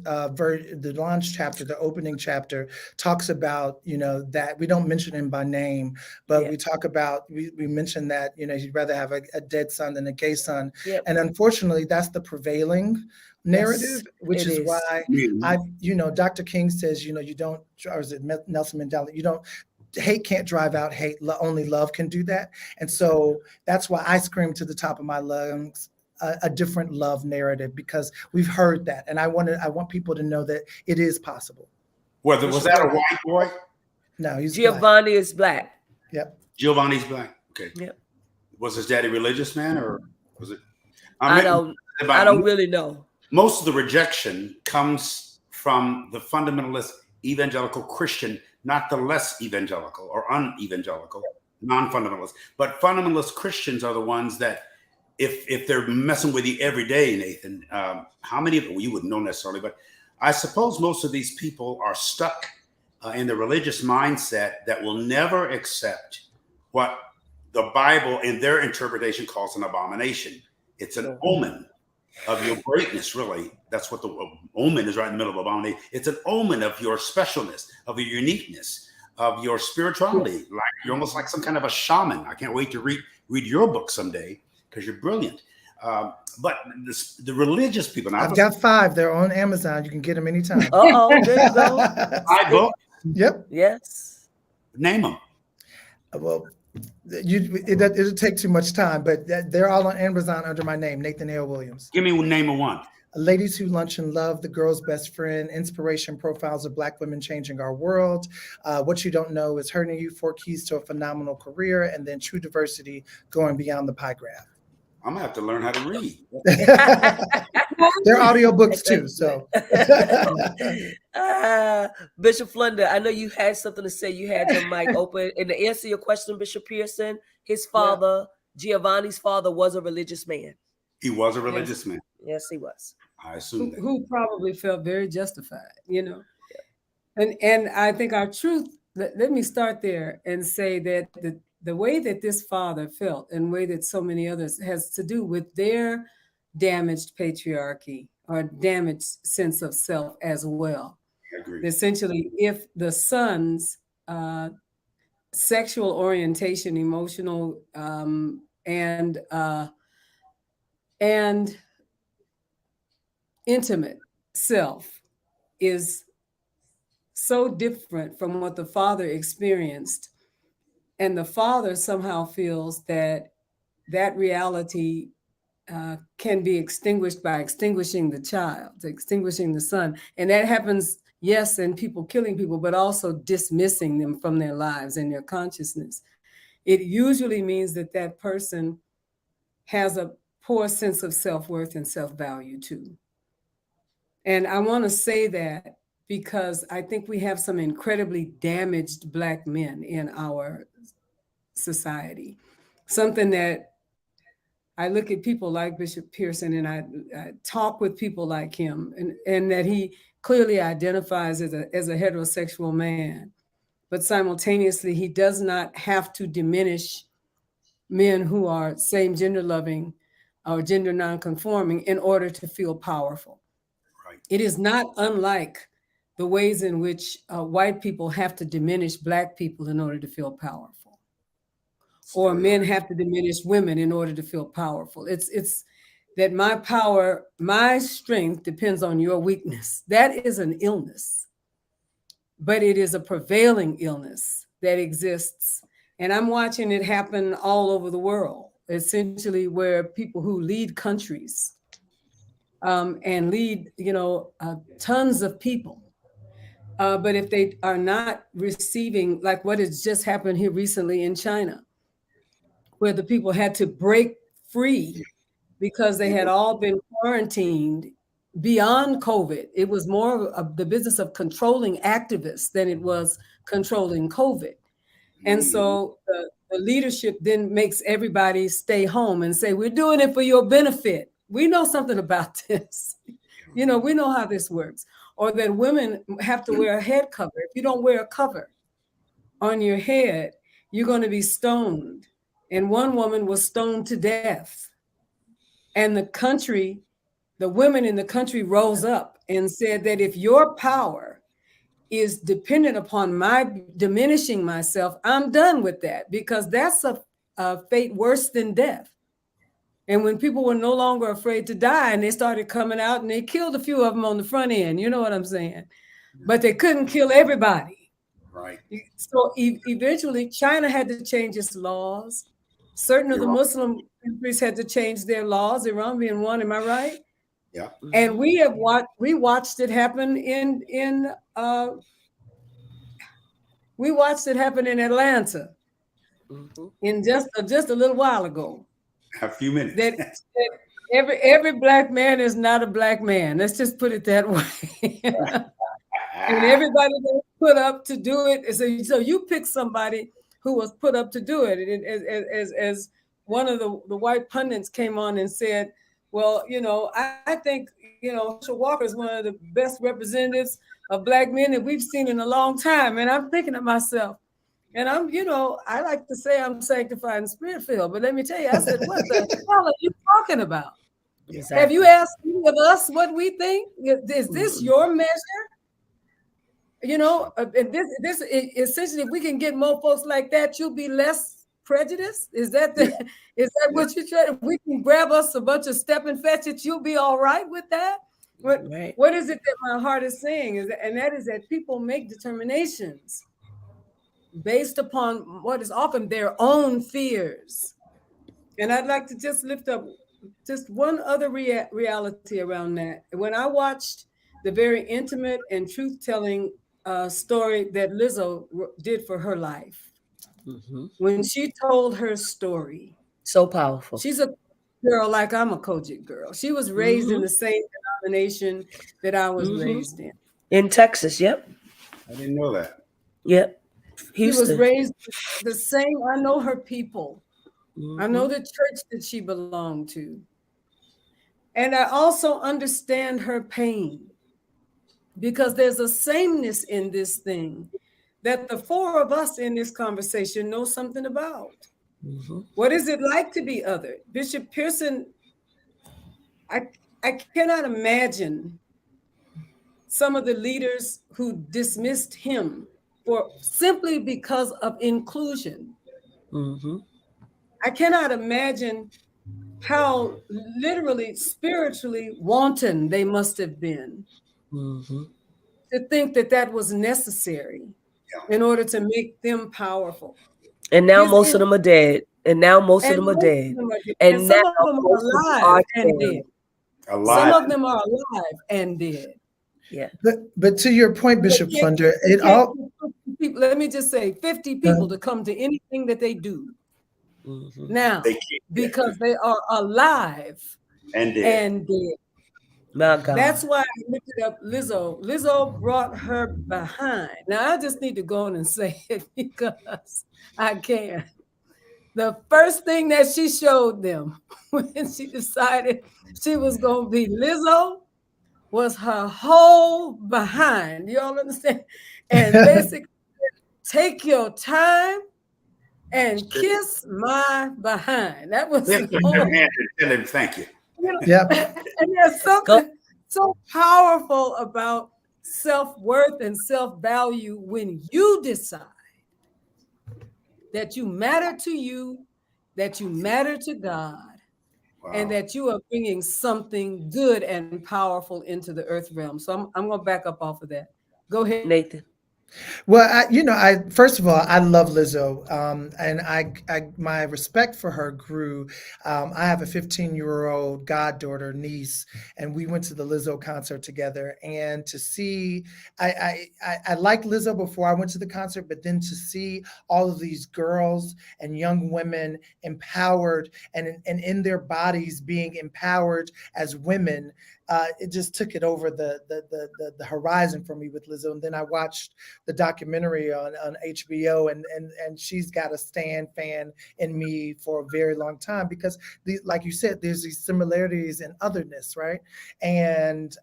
chapter, the opening chapter, talks about, that we don't mention him by name, but we talk about, we mention that, he'd rather have a dead son than a gay son. Yep. And unfortunately, that's the prevailing narrative, which is why Dr. King says, you don't, or is it Nelson Mandela, hate can't drive out hate, only love can do that. And so that's why I scream to the top of my lungs, a different love narrative, because we've heard that, and I want people to know that it is possible. Was that a white boy? No, he's Giovanni is Black. Yep. Giovanni's Black. Okay. Yep. Was his daddy religious man, or was it? I don't really know. Most of the rejection comes from the fundamentalist evangelical Christian, not the less evangelical or unevangelical, non-fundamentalist. But fundamentalist Christians are the ones that, if they're messing with you every day, Nathan, how many of them, you wouldn't know necessarily, but I suppose most of these people are stuck in the religious mindset that will never accept what the Bible in their interpretation calls an abomination. It's an omen of your greatness, really. That's what the omen is, right in the middle of abomination. It's an omen of your specialness, of your uniqueness, of your spirituality. Like you're almost like some kind of a shaman. I can't wait to read your book someday, because you're brilliant. But the religious people. I've got 5. They're on Amazon. You can get them anytime. Oh, there you go. 5 books? Yep. Yes. Name them. Well, it'll take too much time, but they're all on Amazon under my name, Nathan Hale Williams. Give me a name of one. Ladies Who Lunch and Love, The Girl's Best Friend, Inspiration Profiles of Black Women Changing Our World, What You Don't Know Is Hurting You, 4 Keys to a Phenomenal Career, and then True Diversity, Going Beyond the Pie Graph. I'm gonna have to learn how to read. They're audiobooks too, so. Bishop Flunder, I know you had something to say. You had your mic open. And to answer your question, Bishop Pearson, his father, Giovanni's father, was a religious man. He was a religious man. Yes, he was. I assume that. Who probably felt very justified, And I think our truth, let me start there and say that the way that this father felt and the way that so many others has to do with their damaged patriarchy or damaged sense of self as well. I agree. Essentially, if the son's sexual orientation, emotional and intimate self is so different from what the father experienced, and the father somehow feels that that reality can be extinguished by extinguishing the child, extinguishing the son. And that happens, yes, in people killing people, but also dismissing them from their lives and their consciousness. It usually means that that person has a poor sense of self-worth and self-value too. And I want to say that because I think we have some incredibly damaged Black men in our society. Something that I look at people like Bishop Pearson, and I talk with people like him, and that he clearly identifies as a heterosexual man, but simultaneously he does not have to diminish men who are same gender loving or gender non-conforming in order to feel powerful. Right. It is not unlike the ways in which white people have to diminish Black people in order to feel powerful, or men have to diminish women in order to feel powerful. It's that my power, my strength depends on your weakness. That is an illness, but it is a prevailing illness that exists. And I'm watching it happen all over the world, essentially, where people who lead countries and lead, tons of people. But if they are not receiving, like what has just happened here recently in China, where the people had to break free because they had all been quarantined beyond COVID. It was more of the business of controlling activists than it was controlling COVID. And so the leadership then makes everybody stay home and say, we're doing it for your benefit. We know something about this. We know how this works. Or that women have to wear a head cover. If you don't wear a cover on your head, you're going to be stoned. And one woman was stoned to death. And the women in the country rose up and said that if your power is dependent upon my diminishing myself, I'm done with that, because that's a fate worse than death. And when people were no longer afraid to die, and they started coming out, and they killed a few of them on the front end, you know what I'm saying? But they couldn't kill everybody. Right. So eventually China had to change its laws. Certain of the Muslim countries had to change their laws, Iran being one, am I right? Yeah. And we watched it happen we watched it happen in Atlanta in just a little while ago. A few minutes. That every Black man is not a Black man. Let's just put it that way. And everybody that was put up to do it. So you pick somebody who was put up to do it. And as one of the white pundits came on and said, well, I think, Herschel Walker is one of the best representatives of Black men that we've seen in a long time. And I'm thinking to myself, and I like to say I'm sanctified and spirit-filled, but let me tell you, I said, what the hell are you talking about? Exactly. Have you asked any of us what we think? Is this your measure? And this essentially, if we can get more folks like that, you'll be less prejudiced. Is that what you're trying? If we can grab us a bunch of step and fetch it, you'll be all right with that. What is it that my heart is saying? That is that people make determinations based upon what is often their own fears. And I'd like to just lift up just one other reality around that. When I watched the very intimate and truth-telling story that Lizzo did for her life, when she told her story, so powerful. She's a girl like I'm a Kojic girl. She was raised in the same denomination that I was raised in Texas. Yep. I didn't know that. Yep. Houston. She was raised the same. I know her people. I know the church that she belonged to. And I also understand her pain, because there's a sameness in this thing that the four of us in this conversation know something about. What is it like to be othered? Bishop Pearson I cannot imagine some of the leaders who dismissed him for simply because of inclusion. Mm-hmm. I cannot imagine how literally, spiritually wanton they must have been Mm-hmm. to think that that was necessary in order to make them powerful. And now His most of them are dead. And now most of and them are most of dead. them are dead. And And now some of them are most of them alive are and dead. dead. Some Alive. of them are alive and dead. Yeah. But to your point, Bishop Flunder, it all. Let me just say, 50 people to come to anything that they do Mm-hmm. now They can't. because they are alive And dead. and dead. My God. That's why I looked up Lizzo. Lizzo brought her behind. Now I just need to go on and say it because I can. The first thing that she showed them when she decided she was going to be Lizzo was her whole behind. You all understand? And basically, take your time and kiss my behind. That was Lift the up whole. your hand and tell him thank you. Yep. And there's something so powerful about self-worth and self-value when you decide that you matter to you, that you matter to God, and that you are bringing something good and powerful into the earth realm. So I'm going to back up off of that. Go ahead, Nathan. Well, I first of all, I love Lizzo, and my respect for her grew. I have a 15-year-old goddaughter, niece, and we went to the Lizzo concert together. And to see, I liked Lizzo before I went to the concert, but then to see all of these girls and young women empowered and in their bodies being empowered as women, it just took it over the horizon for me with Lizzo. And then I watched the documentary on HBO, and she's got a fan in me for a very long time because, like you said, there's these similarities in otherness, right? And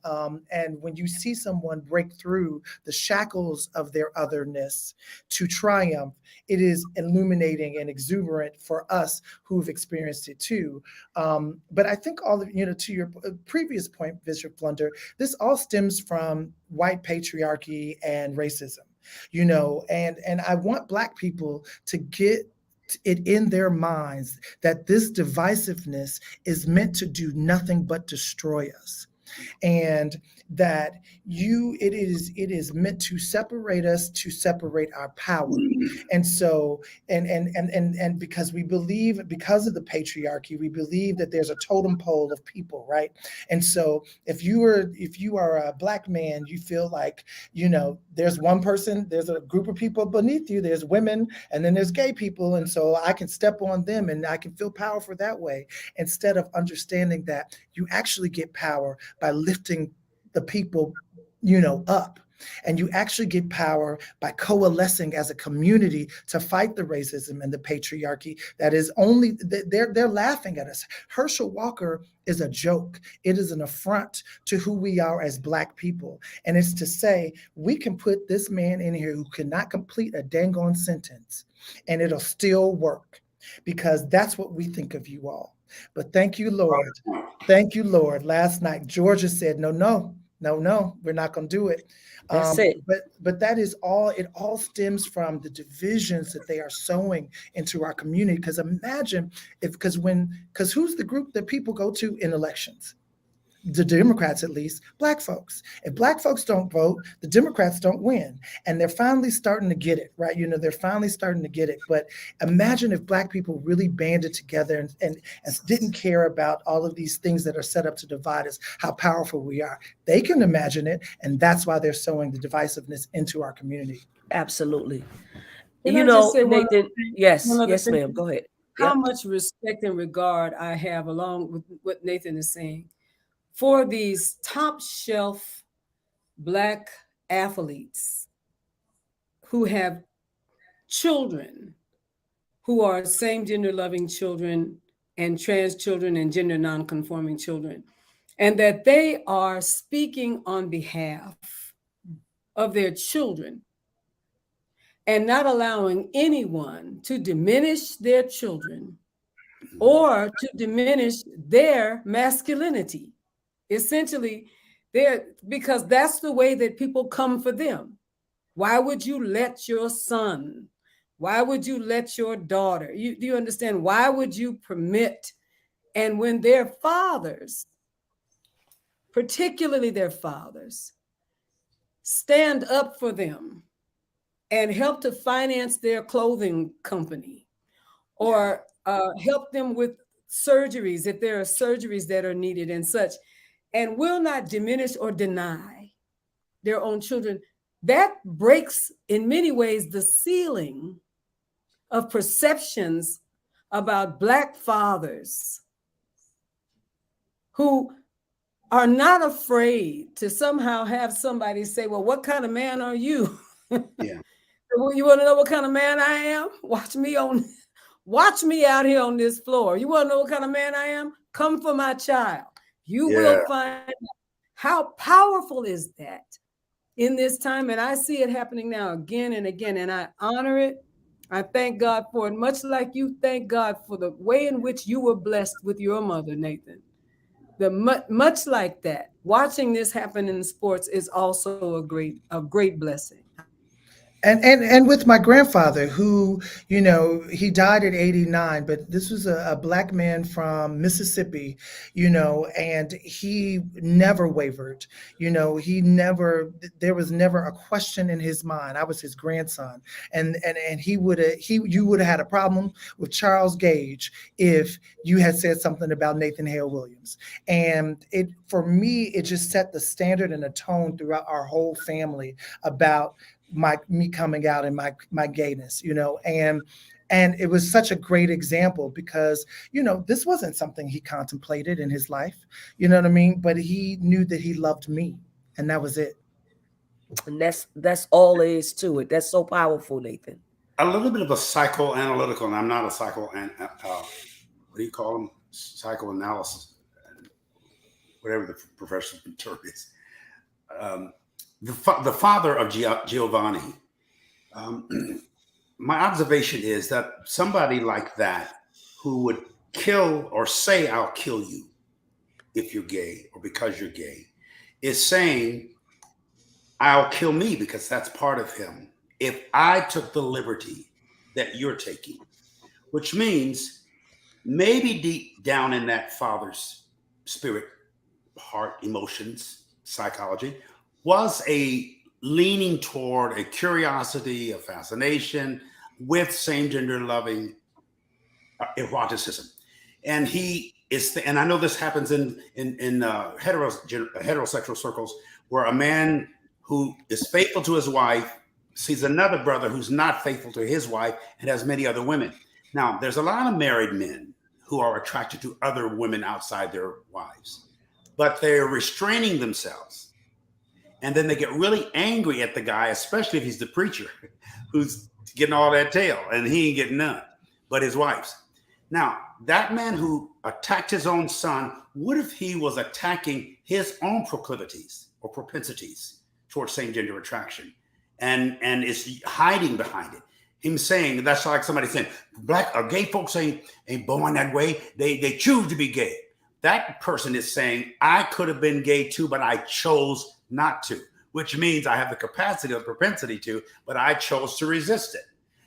when you see someone break through the shackles of their otherness to triumph, it is illuminating and exuberant for us who've experienced it too. But I think all of, to your previous point, Bishop Flunder, this all stems from white patriarchy and racism, and I want Black people to get it in their minds that this divisiveness is meant to do nothing but destroy us. And that it is meant to separate us, to separate our power. And so, and because we believe, because of the patriarchy, we believe that there's a totem pole of people, right? And so if you are a Black man, you feel like, there's one person, there's a group of people beneath you, there's women, and then there's gay people. And so I can step on them and I can feel powerful that way, instead of understanding that you actually get power by lifting the people, up. And you actually get power by coalescing as a community to fight the racism and the patriarchy that is only, they're laughing at us. Herschel Walker is a joke. It is an affront to who we are as Black people. And it's to say, we can put this man in here who cannot complete a dang on sentence and it'll still work, because that's what we think of you all. But thank you, Lord. Thank you, Lord. Last night, Georgia said, no, we're not going to do it. That's it. But that is all. It all stems from the divisions that they are sowing into our community. Because imagine because who's the group that people go to in elections? The Democrats, at least, Black folks. If Black folks don't vote, the Democrats don't win. And they're finally starting to get it, right? They're finally starting to get it. But imagine if Black people really banded together and didn't care about all of these things that are set up to divide us, how powerful we are. They can imagine it. And that's why they're sowing the divisiveness into our community. Absolutely. Can I just say Nathan, yes, thing? ma'am, go ahead. How much respect and regard I have, along with what Nathan is saying, for these top shelf Black athletes who have children who are same gender loving children and trans children and gender non-conforming children, and that they are speaking on behalf of their children and not allowing anyone to diminish their children or to diminish their masculinity. Essentially, because that's the way that people come for them. Why would you let your son? Why would you let your daughter? Do you understand? Why would you permit? And when their fathers, particularly their fathers, stand up for them and help to finance their clothing company, or help them with surgeries if there are surgeries that are needed and such, and will not diminish or deny their own children, that breaks in many ways the ceiling of perceptions about Black fathers who are not afraid to somehow have somebody say, well, what kind of man are you? Yeah. Well, you want to know what kind of man I am? Watch me out here on this floor. You want to know what kind of man I am? Come for my child. You will find out. How powerful is that in this time? And I see it happening now again and again, and I honor it. I thank God for it, much like you thank God for the way in which you were blessed with your mother, Nathan. Much like that, watching this happen in sports is also a great blessing. And with my grandfather, who, he died at 89, but this was a Black man from Mississippi, and he never wavered. There was never a question in his mind. I was his grandson, and you would have had a problem with Charles Gage if you had said something about Nathan Hale Williams. And for me, it just set the standard and a tone throughout our whole family about me coming out and my gayness, and it was such a great example because, this wasn't something he contemplated in his life, you know what I mean? But he knew that he loved me, and that was it. And that's all there is to it. That's so powerful, Nathan. A little bit of a psychoanalytical, and I'm not a what do you call them? Psychoanalysis, whatever the professional term is. The father of Giovanni, my observation is that somebody like that who would kill or say, I'll kill you if you're gay or because you're gay, is saying, I'll kill me because that's part of him if I took the liberty that you're taking, which means maybe deep down in that father's spirit, heart, emotions, psychology, was a leaning toward a curiosity, a fascination with same-gender loving eroticism. And and I know this happens in heterosexual circles, where a man who is faithful to his wife sees another brother who's not faithful to his wife and has many other women. Now, there's a lot of married men who are attracted to other women outside their wives, but they're restraining themselves. And then they get really angry at the guy, especially if he's the preacher who's getting all that tail and he ain't getting none, but his wife's. Now, that man who attacked his own son, what if he was attacking his own proclivities or propensities towards same-gender attraction and is hiding behind it? Him saying, that's like somebody saying, Black or gay folks ain't born that way. They choose to be gay. That person is saying, I could have been gay too, but I chose not to, which means I have the capacity or the propensity to, but I chose to resist it.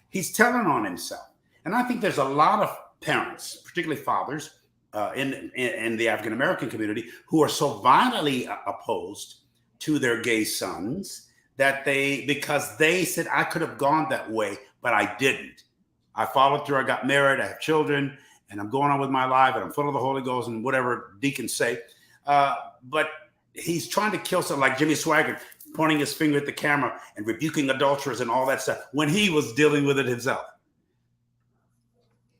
He's telling on himself. And I think there's a lot of parents, particularly fathers in the African-American community, who are so violently opposed to their gay sons that because they said, I could have gone that way, but I didn't. I followed through, I got married, I have children, and I'm going on with my life, and I'm full of the Holy Ghost and whatever deacons say. But he's trying to kill something like Jimmy Swaggart, pointing his finger at the camera and rebuking adulterers and all that stuff when he was dealing with it himself.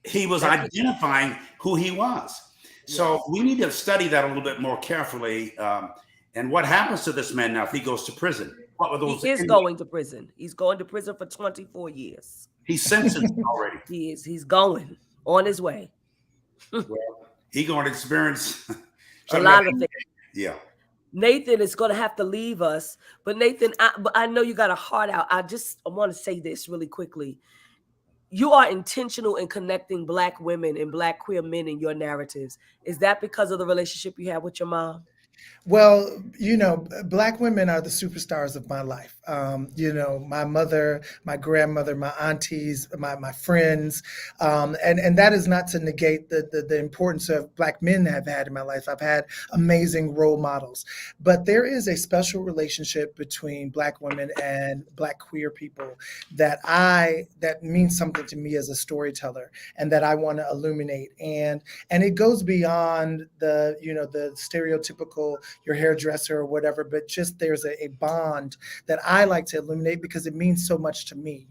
He was identifying who he was. So we need to study that a little bit more carefully. And what happens to this man now if he goes to prison? What were those? He is going to prison. He's going to prison for 24 years. He's sentenced already. He is. He's going on his way. Well, he's going to experience a lot of things. Yeah. Nathan is going to have to leave us. But Nathan, I know you got a heart out. I want to say this really quickly. You are intentional in connecting Black women and Black queer men in your narratives. Is that because of the relationship you have with your mom? Well, Black women are the superstars of my life. My mother, my grandmother, my aunties, my friends, and that is not to negate the importance of Black men have had in my life. I've had amazing role models, but there is a special relationship between Black women and Black queer people that means something to me as a storyteller, and that I want to illuminate. And it goes beyond the stereotypical your hairdresser or whatever, but just there's a bond that I like to illuminate because it means so much to me.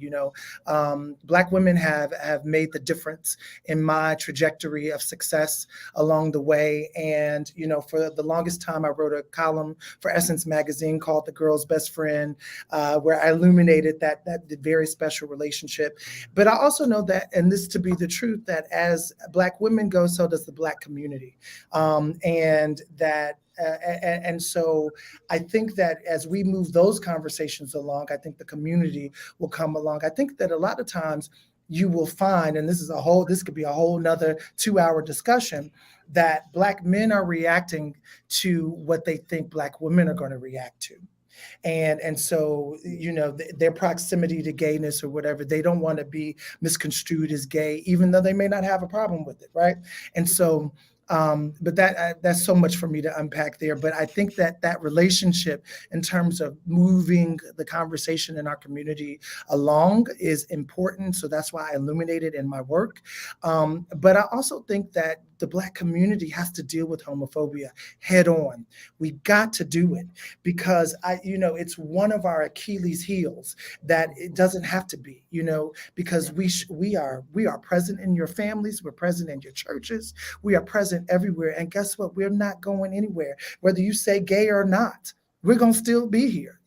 Black women have made the difference in my trajectory of success along the way. And for the longest time, I wrote a column for Essence magazine called "The Girl's Best Friend," where I illuminated that very special relationship. But I also know that, and this to be the truth, that as Black women go, so does the Black community, and so I think that as we move those conversations along, I think the community will come along. I think that a lot of times you will find, and this could be a whole nother 2-hour discussion, that Black men are reacting to what they think Black women are going to react to. And so, their proximity to gayness or whatever, they don't want to be misconstrued as gay, even though they may not have a problem with it, right? And so, but that's so much for me to unpack there. But I think that relationship in terms of moving the conversation in our community along is important. So that's why I illuminate it in my work. But I also think that the Black community has to deal with homophobia head on. We got to do it because it's one of our Achilles heels that it doesn't have to be, because we are present in your families, we're present in your churches, we are present everywhere. And guess what? We're not going anywhere, whether you say gay or not. We're going to still be here,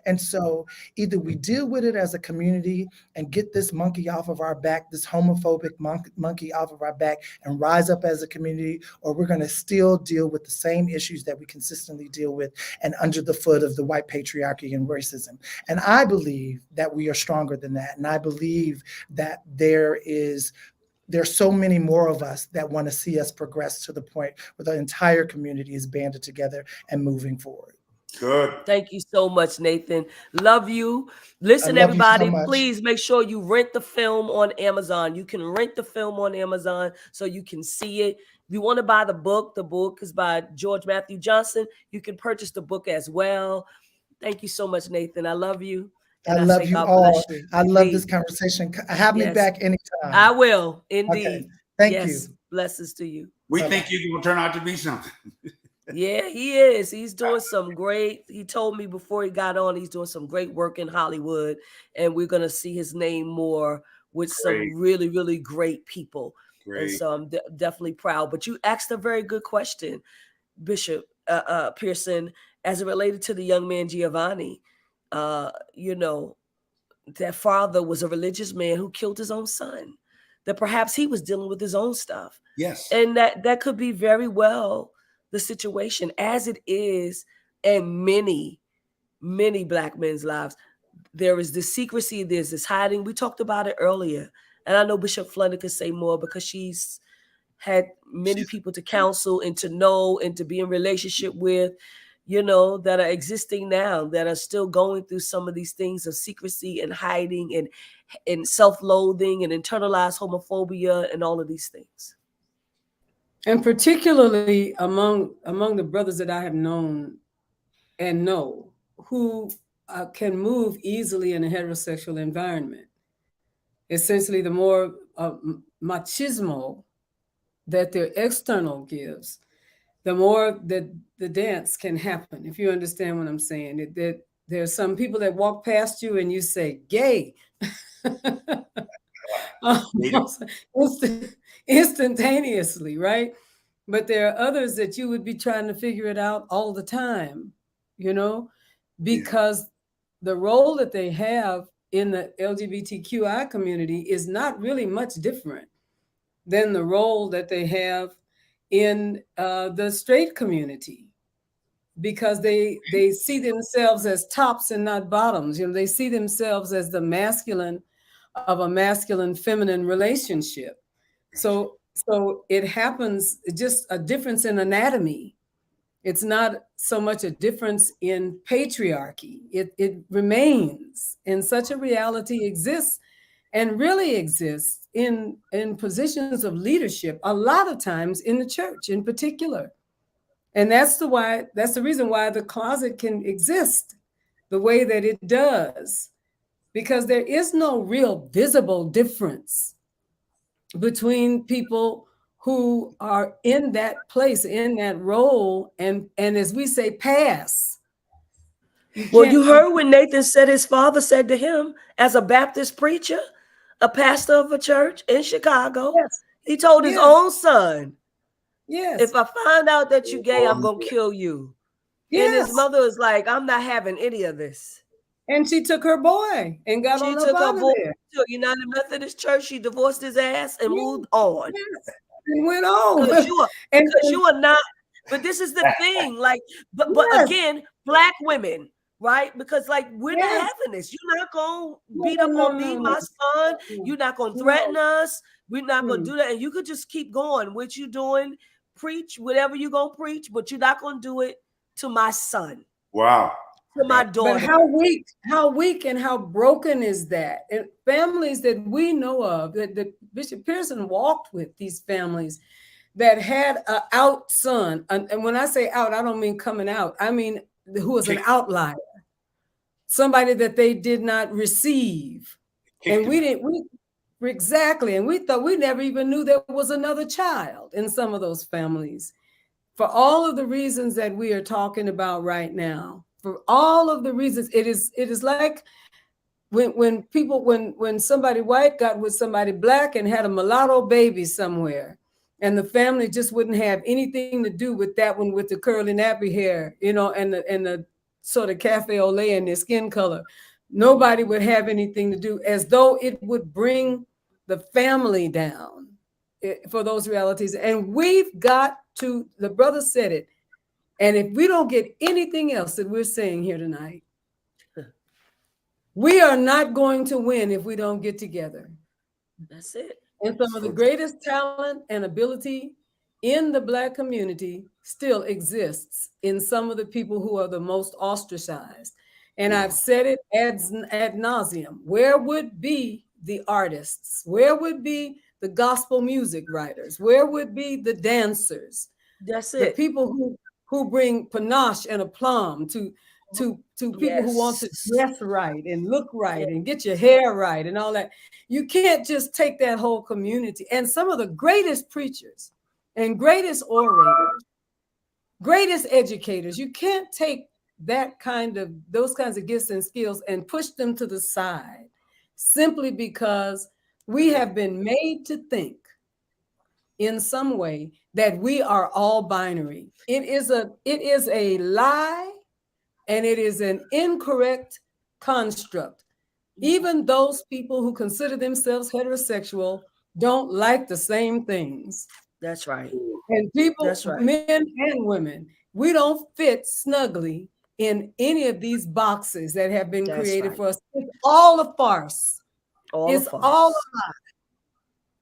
And so either we deal with it as a community and get this monkey off of our back, this homophobic monkey off of our back, and rise up as a community, or we're going to still deal with the same issues that we consistently deal with and under the foot of the white patriarchy and racism. And I believe that we are stronger than that. And I believe that there's so many more of us that want to see us progress to the point where the entire community is banded together and moving forward. Good. Thank you so much, Nathan. Love you. Listen, love you so everybody, much. please make sure you rent the film on Amazon. You can rent the film on Amazon so you can see it. If you want to buy the book is by George Matthew Johnson. You can purchase the book as well. Thank you so much, Nathan. I love you. And I love you God all. bless you. I love this conversation. Have me back anytime. I will, indeed. Okay. Thank you. Blessings to you. We think you're going to turn out to be something. Yeah, he is. He's doing some great, he told me before he got on, he's doing some great work in Hollywood, and we're going to see his name more with some really, really great people. Great. And so I'm definitely proud. But you asked a very good question, Bishop Pearson, as it related to the young man Giovanni. That father was a religious man who killed his own son, that perhaps he was dealing with his own stuff. Yes. And that could be very well the situation, as it is in many, many Black men's lives. There is this secrecy, there's this hiding. We talked about it earlier. And I know Bishop Flunder could say more because she's had many people to counsel and to know and to be in relationship with, that are existing now, that are still going through some of these things of secrecy and hiding and self-loathing and internalized homophobia and all of these things. And particularly among the brothers that I have known and know who can move easily in a heterosexual environment. Essentially, the more machismo that their external gives, the more that the dance can happen, if you understand what I'm saying. That there are some people that walk past you and you say, gay. Instantaneously, right? But there are others that you would be trying to figure it out all the time, because the role that they have in the LGBTQI community is not really much different than the role that they have in the straight community, because they see themselves as tops and not bottoms. They see themselves as the masculine of a masculine-feminine relationship. So it happens, just a difference in anatomy It's not so much a difference in patriarchy. It remains, and such a reality exists and really exists in positions of leadership, a lot of times in the church in particular. And that's the reason why the closet can exist the way that it does, because there is no real visible difference between people who are in that place, in that role, and as we say, pass. Well, you heard when Nathan said his father said to him, as a Baptist preacher, a pastor of a church in Chicago, yes, he told his own son, yes, if I find out that you're gay, I'm going to kill you. yes. And his mother was like, I'm not having any of this. And she took her boy and got on up out of there. To a United Methodist Church. She divorced his ass and moved on. Yes. And went on. Because you are not. But this is the thing. Like, but again, Black women, right? Because like we're not having this. You're not gonna beat up on me, my son. You're not gonna threaten us. We're not gonna do that. And you could just keep going. What you doing? Preach whatever you're gonna preach, but you're not gonna do it to my son. Wow. To my daughter. But how weak and how broken is that? And families that we know of, that Bishop Pearson walked with, these families that had an out son. And when I say out, I don't mean coming out. I mean who was an outlier. Somebody that they did not receive. And exactly. And we thought, we never even knew there was another child in some of those families. For all of the reasons that we are talking about right now, for all of the reasons, it is like when somebody white got with somebody Black and had a mulatto baby somewhere, and the family just wouldn't have anything to do with that one with the curly nappy hair, and the sort of cafe au lait in their skin color. Nobody would have anything to do, as though it would bring the family down for those realities. And we've got to, the brother said it, and if we don't get anything else that we're saying here tonight, we are not going to win if we don't get together. That's it. And some of the greatest talent and ability in the Black community still exists in some of the people who are the most ostracized. And I've said it ad nauseum. Where would be the artists? Where would be the gospel music writers? Where would be the dancers? That's The it. people who bring panache and aplomb to people who want to dress right and look right and get your hair right and all that. You can't just take that whole community. And some of the greatest preachers and greatest orators, greatest educators, you can't take those kinds of gifts and skills and push them to the side simply because we have been made to think in some way that we are all binary. It is a lie, and it is an incorrect construct. Even those people who consider themselves heterosexual don't like the same things. That's right. And people, That's right. Men and women, we don't fit snugly in any of these boxes that have been created for us. It's all a farce. All a lie.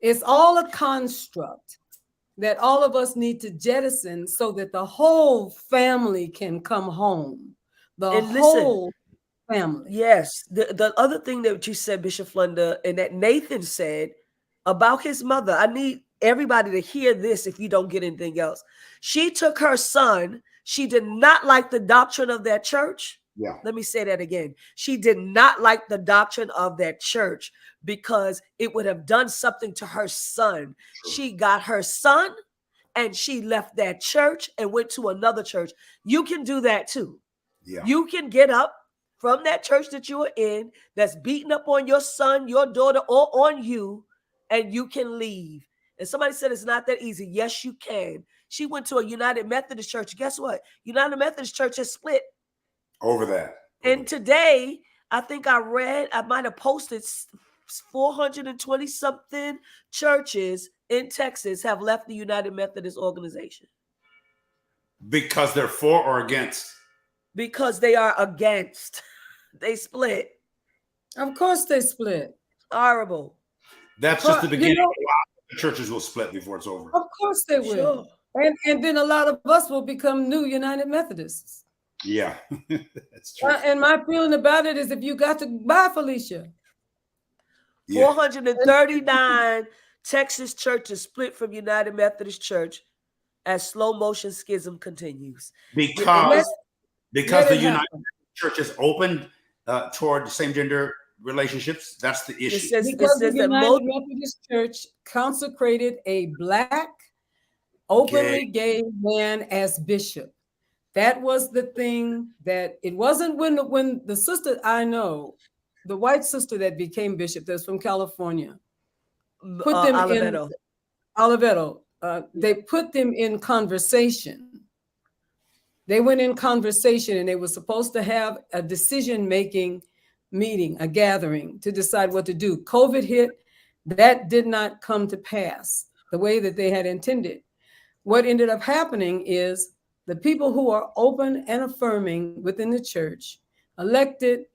It's all a construct that all of us need to jettison so that the whole family can come home. The whole family. Yes. The other thing that you said, Bishop Flunder, and that Nathan said about his mother, I need everybody to hear this if you don't get anything else. She took her son. She did not like the doctrine of that church. Yeah. Let me say that again. She did not like the doctrine of that church because it would have done something to her son. True. She got her son and she left that church and went to another church. You can do that too. Yeah. You can get up from that church that you are in that's beating up on your son, your daughter, or on you, and you can leave. And somebody said it's not that easy. Yes, you can. She went to a United Methodist church. Guess what? United Methodist church has split. Over that. And today, I think I might have posted 420 something churches in Texas have left the United Methodist organization. Because they're for or against? Because they are against. They split. Of course they split. Horrible. That's just the beginning. The churches will split before it's over. Of course they will. Sure. And then a lot of us will become new United Methodists. Yeah, that's true. And my feeling about it is if you got to buy Felicia. Yeah. 439 Texas churches split from United Methodist Church as slow motion schism continues. Because the United happen. Church is open toward same gender relationships. That's the issue. Because the United Methodist Church consecrated a Black, openly gay man as bishop. That was the thing that it wasn't when the sister I know, the white sister that became bishop, that's from California, put them in Oliveto. They put them in conversation. They went in conversation and they were supposed to have a decision-making meeting, a gathering to decide what to do. COVID hit. That did not come to pass the way that they had intended. What ended up happening is the people who are open and affirming within the church elected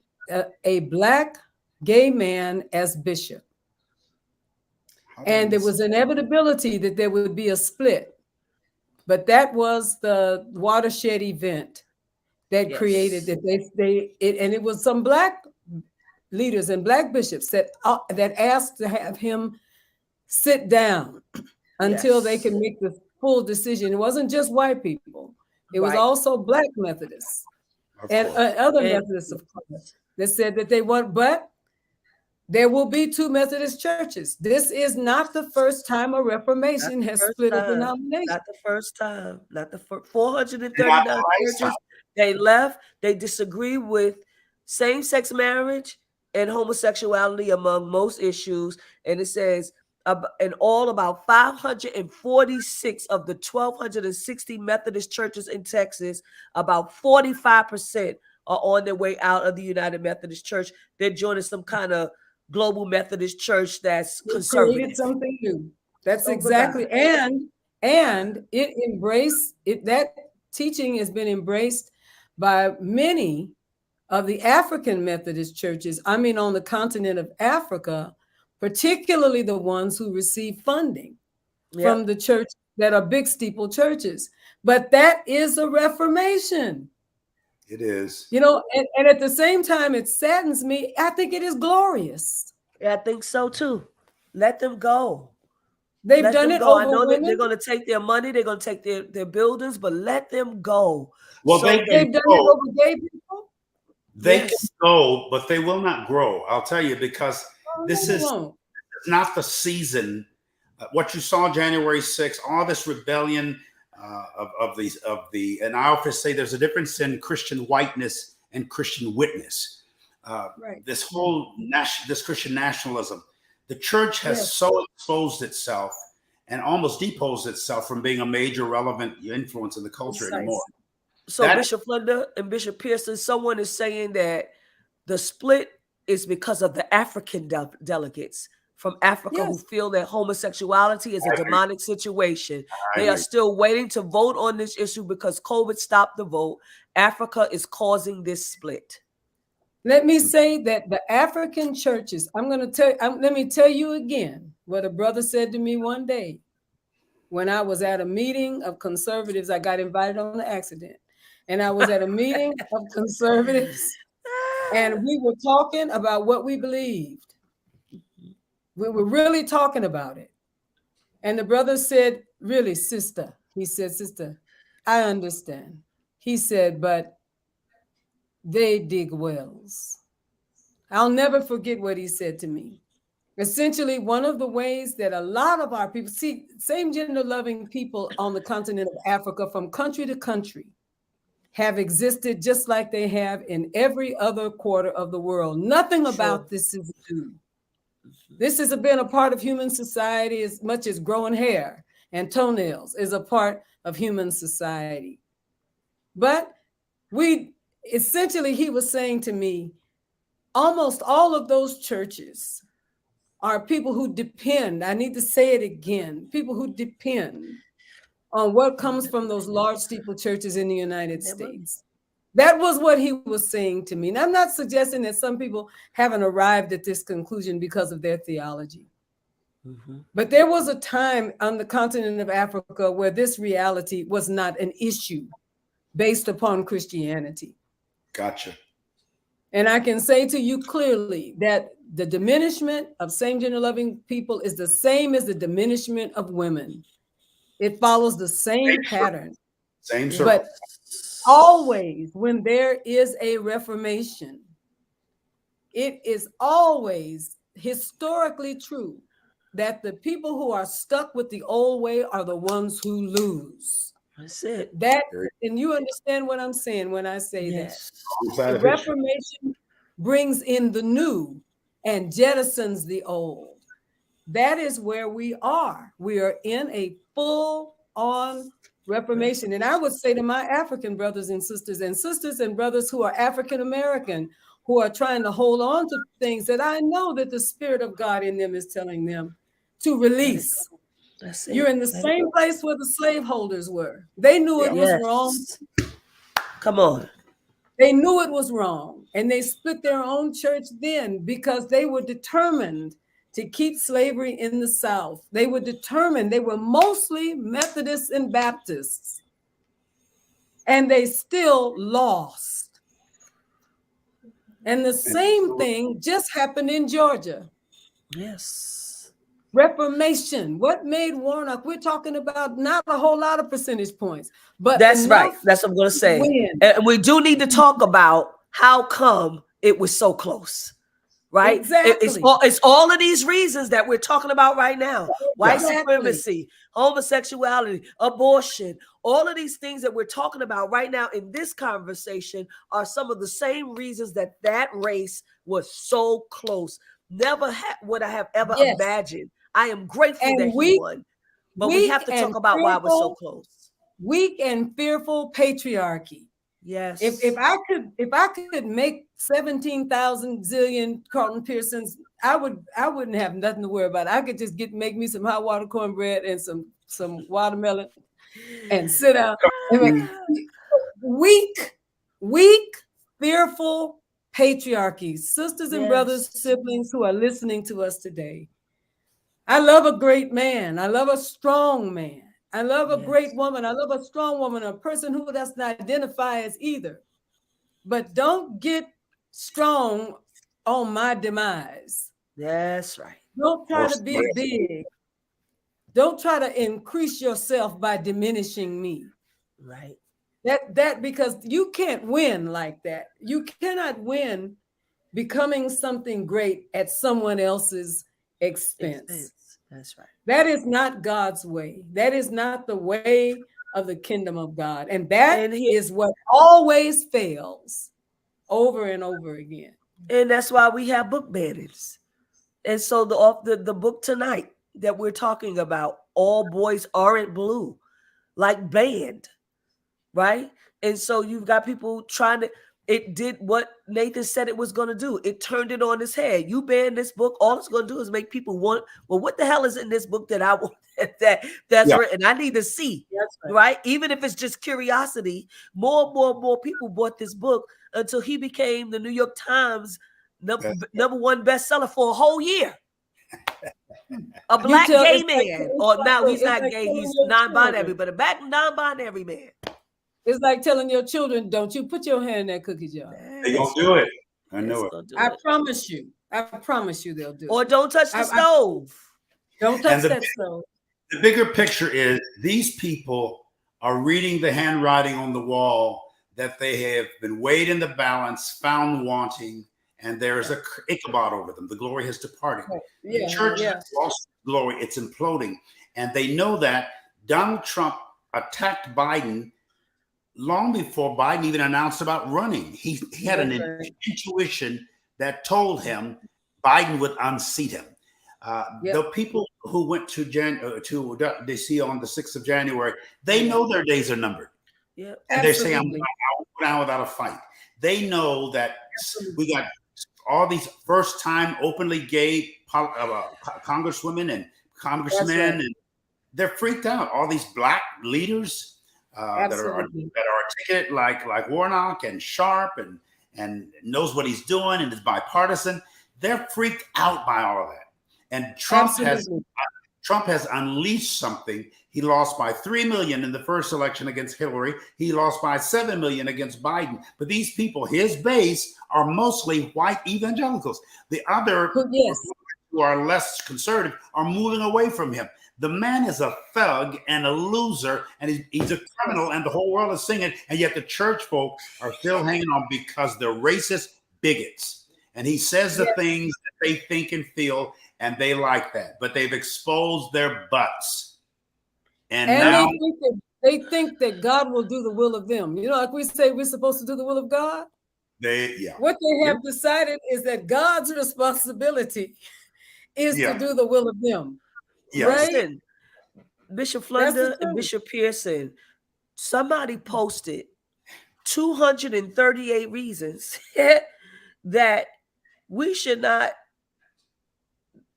a Black gay man as bishop. And there was inevitability that there would be a split. But that was the watershed event that created that and it was some Black leaders and Black bishops that asked to have him sit down until they could make the full decision. It wasn't just white people. It was also Black Methodists and other Methodists, of course, that said that they want, but there will be 2 Methodist churches. This is not the first time a Reformation has split a denomination. Not the first time. Not the 439 churches. They left. They disagree with same-sex marriage and homosexuality among most issues. And it says, in all, about 546 of the 1,260 Methodist churches in Texas, about 45% are on their way out of the United Methodist Church. They're joining some kind of global Methodist church that's conservative. Created something new. That's exactly, and it embraced it. That teaching has been embraced by many of the African Methodist churches. I mean, on the continent of Africa, particularly the ones who receive funding from the church that are big steeple churches. But that is a reformation. It is. You know, and at the same time, it saddens me. I think it is glorious. Yeah, I think so too. Let them go. They've done it over I know women. that they're going to take their money, they're going to take their buildings, but let them go. Well, So they've They've done it over gay people. They can go, but they will not grow. I'll tell you, because this is not the season. What you saw January 6th, all this rebellion and I often say there's a difference in Christian whiteness and Christian witness. This whole this Christian nationalism, the church has so exposed itself and almost deposed itself from being a major relevant influence in the culture anymore. So Bishop Flunder and Bishop Pearson, someone is saying that the split is because of the African delegates from Africa who feel that homosexuality is a demonic situation. They are still waiting to vote on this issue because COVID stopped the vote. Africa is causing this split. Let me say that the African churches, let me tell you again what a brother said to me one day when I was at a meeting of conservatives. I got invited on an accident. And I was at a meeting of conservatives and we were talking about what we believed. We were really talking about it. And the brother said, really, sister, he said, sister, I understand. He said, but they dig wells. I'll never forget what he said to me. Essentially, one of the ways that a lot of our people, see, same gender loving people on the continent of Africa from country to country have existed just like they have in every other quarter of the world. Nothing about this is new. This has been a part of human society as much as growing hair and toenails is a part of human society. But he was saying to me, almost all of those churches are people who depend, I need to say it again, people who depend on what comes from those large steeple churches in the United States. That was what he was saying to me. And I'm not suggesting that some people haven't arrived at this conclusion because of their theology. But there was a time on the continent of Africa where this reality was not an issue based upon Christianity. Gotcha. And I can say to you clearly that the diminishment of same-gender loving people is the same as the diminishment of women. It follows the same pattern. Same circle. But always when there is a reformation, it is always historically true that the people who are stuck with the old way are the ones who lose. That's it. That, and you understand what I'm saying when I say Yes. that. The Reformation brings in the new and jettisons the old. That is where we are. We are in a full-on Reformation. And I would say to my African brothers and sisters and brothers who are African American, who are trying to hold on to things that I know that the Spirit of God in them is telling them to release. That's it. You're in the same place where the slaveholders were. They knew it was wrong. Come on. They knew it was wrong. And they split their own church then because they were determined to keep slavery in the South. They were determined. They were mostly Methodists and Baptists. And they still lost. And the same thing just happened in Georgia. Yes. Reformation. What made Warnock? We're talking about not a whole lot of percentage points, but that's right. That's what I'm going to say. And we do need to talk about how come it was so close, right? Exactly. It's all of these reasons that we're talking about right now. White supremacy, homosexuality, abortion, all of these things that we're talking about right now in this conversation are some of the same reasons that race was so close. Never would I have ever imagined. I am grateful that he won, but we have to talk about why it was so close. Weak and fearful patriarchy. Yes. If I could make 17,000 zillion Carlton Pearsons, I wouldn't have nothing to worry about. I could just make me some hot water cornbread and some watermelon and sit down. Weak, fearful patriarchy. Sisters and brothers, siblings who are listening to us today. I love a great man. I love a strong man. I love a great woman. I love a strong woman, a person who doesn't identify as either. But don't get strong on my demise. That's right. Don't try to be big. Don't try to increase yourself by diminishing me. Right. That because you can't win like that. You cannot win becoming something great at someone else's expense. That's right. That is not God's way. That is not the way of the kingdom of God. And that is what always fails over and over again. And that's why we have book bannings. And so the book tonight that we're talking about, All Boys Aren't Blue, like banned, right? And so you've got people trying to, it did what Nathan said it was going to do. It turned it on its head. You ban this book, all it's going to do is make people want, well, what the hell is in this book that I want that's written? I need to see, right? Even if it's just curiosity, more people bought this book until he became the New York Times number one bestseller for a whole year. A black gay man, or now he's not gay, he's non-binary, but a black non-binary man. It's like telling your children, don't you put your hand in that cookie jar. They're going to do it. I know it. I promise you they'll do it. Or don't touch the stove. Don't touch that stove. The bigger picture is these people are reading the handwriting on the wall that they have been weighed in the balance, found wanting, and there's a Ichabod over them. The glory has departed. The church has lost glory. It's imploding. And they know that Donald Trump attacked Biden long before Biden even announced about running. He had an intuition that told him Biden would unseat him. The people who went to DC on the 6th of January, they know their days are numbered. And they're saying, I'm down without a fight. They know that we got all these first-time openly gay congresswomen and congressmen, and they're freaked out. All these black leaders that are articulate like Warnock and Sharp and knows what he's doing and is bipartisan. They're freaked out by all of that. And Trump Absolutely. has unleashed something. He lost by 3 million in the first election against Hillary. He lost by 7 million against Biden. But these people, his base, are mostly white evangelicals. The other Yes. who are less conservative are moving away from him. The man is a thug and a loser, and he's a criminal, and the whole world is singing, and yet the church folk are still hanging on because they're racist bigots. And he says the things that they think and feel, and they like that. But they've exposed their butts. And now they think that God will do the will of them. You know, like we say, we're supposed to do the will of God. What they have decided is that God's responsibility is to do the will of them. Yes. Right? Bishop Flunder and Bishop Pearson, somebody posted 238 reasons that we should not,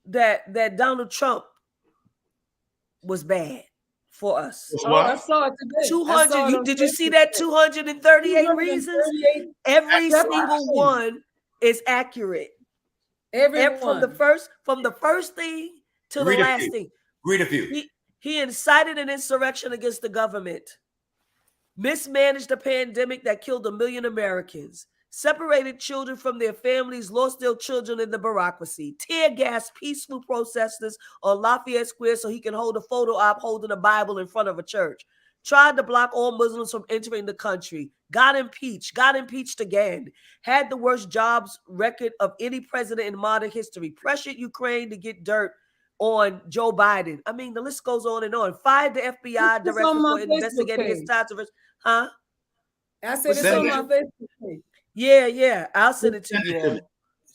that Donald Trump was bad for us. Oh, I saw it today. 200. Did you see that 238 reasons? Every single one is accurate. From the first thing to the last thing. Read a few. He incited an insurrection against the government, mismanaged a pandemic that killed 1 million Americans, separated children from their families, lost their children in the bureaucracy, tear gassed peaceful protesters on Lafayette Square so he can hold a photo op holding a Bible in front of a church, tried to block all Muslims from entering the country, got impeached again, had the worst jobs record of any president in modern history, pressured Ukraine to get dirt on Joe Biden. I mean, the list goes on and on. Fired the FBI director for investigating his ties to I said it's on my Facebook page. Yeah. I'll send it to you all.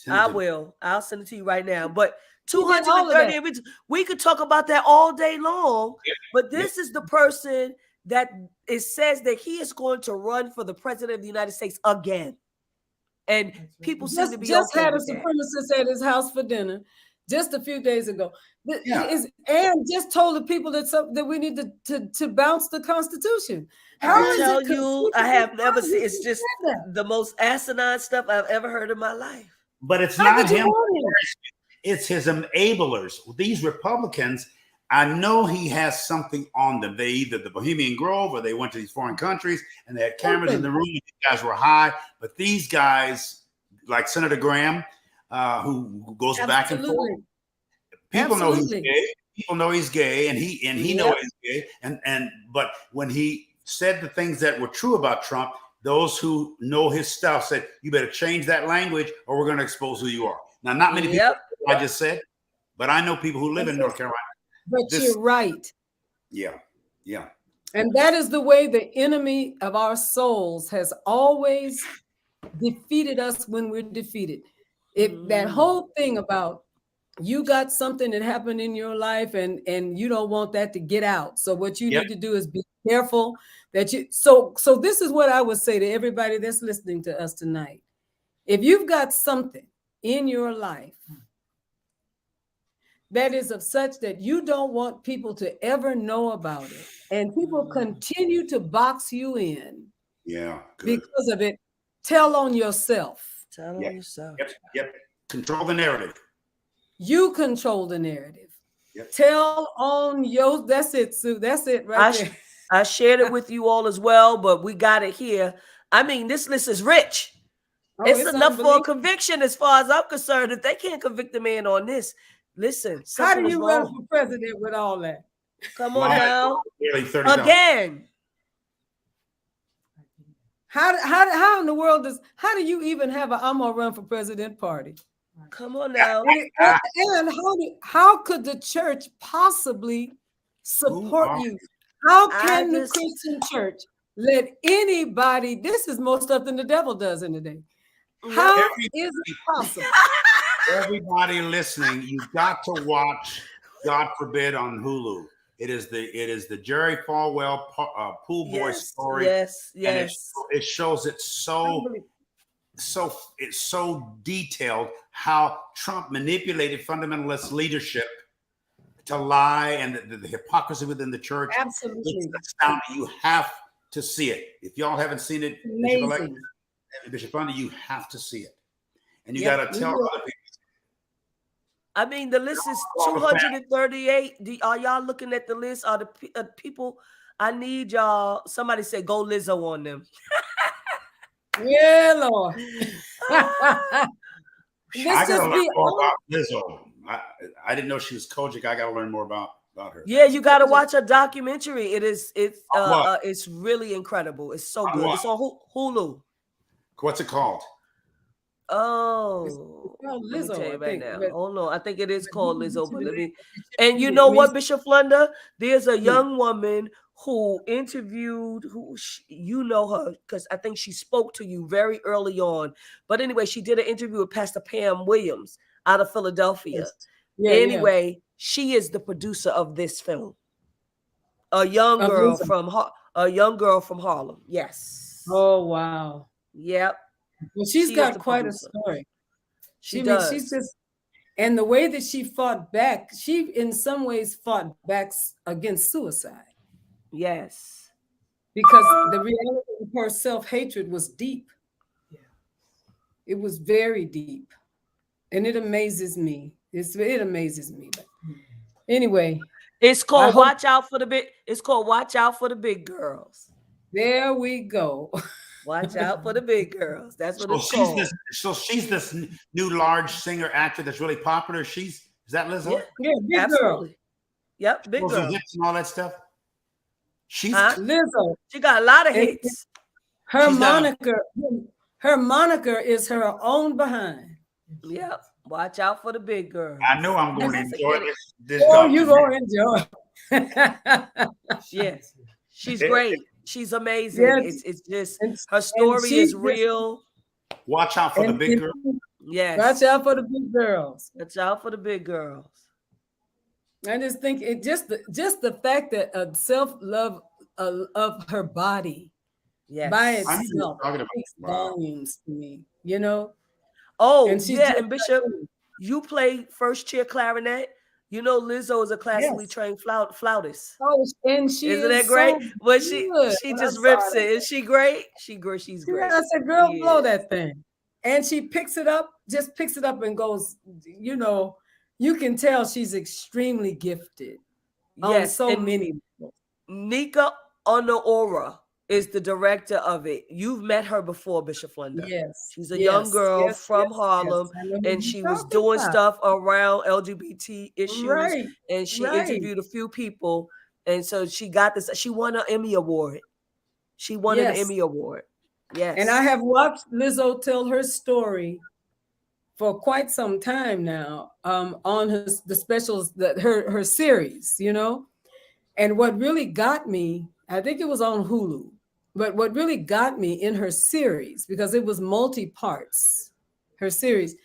I will. I'll send it to you right now. But 230, we could talk about that all day long. But this is the person that it says that he is going to run for the president of the United States again. And people seem to be just had a supremacist at his house for dinner just a few days ago. And just told the people that we need to bounce the Constitution. I tell you, I have never seen. It's just the most asinine stuff I've ever heard in my life. But it's not him. It's his enablers. These Republicans, I know he has something on them. They either the Bohemian Grove or they went to these foreign countries and they had cameras in the room. These guys were high. But these guys, like Senator Graham, who goes back and forth. People know he's gay. People know he's gay, and he knows he's gay. But when he said the things that were true about Trump, those who know his stuff said, "You better change that language, or we're going to expose who you are." Now, not many people. I just said, but I know people who live in North Carolina. But you're right. Yeah. And that is the way the enemy of our souls has always defeated us when we're defeated. That whole thing about you got something that happened in your life and you don't want that to get out. So what you need to do is be careful that you, so this is what I would say to everybody that's listening to us tonight. If you've got something in your life that is of such that you don't want people to ever know about it, and people continue to box you in because of it, tell on yourself. Tell on yourself. Yep. Control the narrative. You control the narrative. Tell on your, that's it, Sue. That's it right there. I shared it with you all as well, but we got it here. I mean, this list is rich. It's enough for a conviction as far as I'm concerned. If they can't convict the man on this, listen. How do you run for president with all that? Come on now. Again. How in the world how do you even have a I'm gonna run for president party? Come on now. And how could the church possibly support you? How can the Christian church let anybody, this is more stuff than the devil does in the day. How is it possible? Everybody listening, you've got to watch, God forbid, on Hulu. It is the Jerry Falwell pool boy story. Yes. And it shows it it's so detailed how Trump manipulated fundamentalist leadership to lie, and the hypocrisy within the church. Absolutely. It's astounding. You have to see it. If y'all haven't seen it, Bishop Flunder, you have to see it. And you got to tell other people. I mean, the list is All the fans. 238. Are y'all looking at the list? Are the people? I need y'all. Somebody say go Lizzo on them. Yeah, Lord. I Let's gotta just learn be more honest. about Lizzo. I didn't know she was Kojic. I gotta learn more about her. Yeah, you got to watch a documentary. It's What? it's really incredible. It's so On good. what? It's on Hulu. What's it called? Oh, called let me Lizzo, tell you I right think. now. But Hold on. I think it is but called you Lizzo, but let me. should And you it know means what, Bishop Flunder? There's a young woman who interviewed, you know her, because I think she spoke to you very early on. But anyway, she did an interview with Pastor Pam Williams out of Philadelphia. yeah, Anyway, she is the producer of this film. A young Of girl Lizzo. from Harlem. Yes. Oh wow. Yep. Well, she's She is got the quite a producer. story. She She's does. just, and the way that she fought back, she in some ways fought back against suicide Yes. because the reality of her self-hatred was deep. It was very deep. And it amazes me. It amazes me. But anyway, It's I called hope Watch Out for the Big. It's called Watch Out for the Big Girls. there we go. Watch out for the big girls. That's what So it's called. she's this new large singer actor that's really popular. Is that Lizzo? Yeah, Yeah, big girl. absolutely. Yep, big Those are girl. hits and all that stuff. She's Huh? Lizzo. She got a lot of And hits. her She's got a- moniker is her own behind. Yep. Watch out for the big girl. I know I'm going to Yes, enjoy forget it. this. Oh, you documentary. gonna enjoy. Yes. She's great. She's amazing. Yes. It's just And- her story she is just- real. Watch out for the big girl. Yes. Watch out for the big girls. Watch out for the big girls. I just think it just the fact that self-love of her body Yes. by I knew you were itself talking about. speaks Wow. volumes to me, you know. Oh, And she's yeah. just And Bishop, you play first chair clarinet. You know, Lizzo is a classically Yes. trained flautist. Oh, and she Isn't is that great? so But good. she When I just saw rips her, it. Is she great? She's great. I said, girl, She blow is. that thing. And she picks it up and goes, you know, you can tell she's extremely gifted on Yes. so And many levels. Nika Onoora is the director of it. You've met her before, Bishop Flunder. Yes. She's a young girl from Harlem, I know who and you're she was talking doing about. stuff around LGBT issues, Right. and she right. interviewed a few people, and so she got this. She won an Emmy Award. She won an Yes. Emmy Award. Yes. And I have watched Lizzo tell her story for quite some time now on the specials, her series, you know. And what really got me, I think it was on Hulu, but what really got me in her series, because it was multi-parts, her series,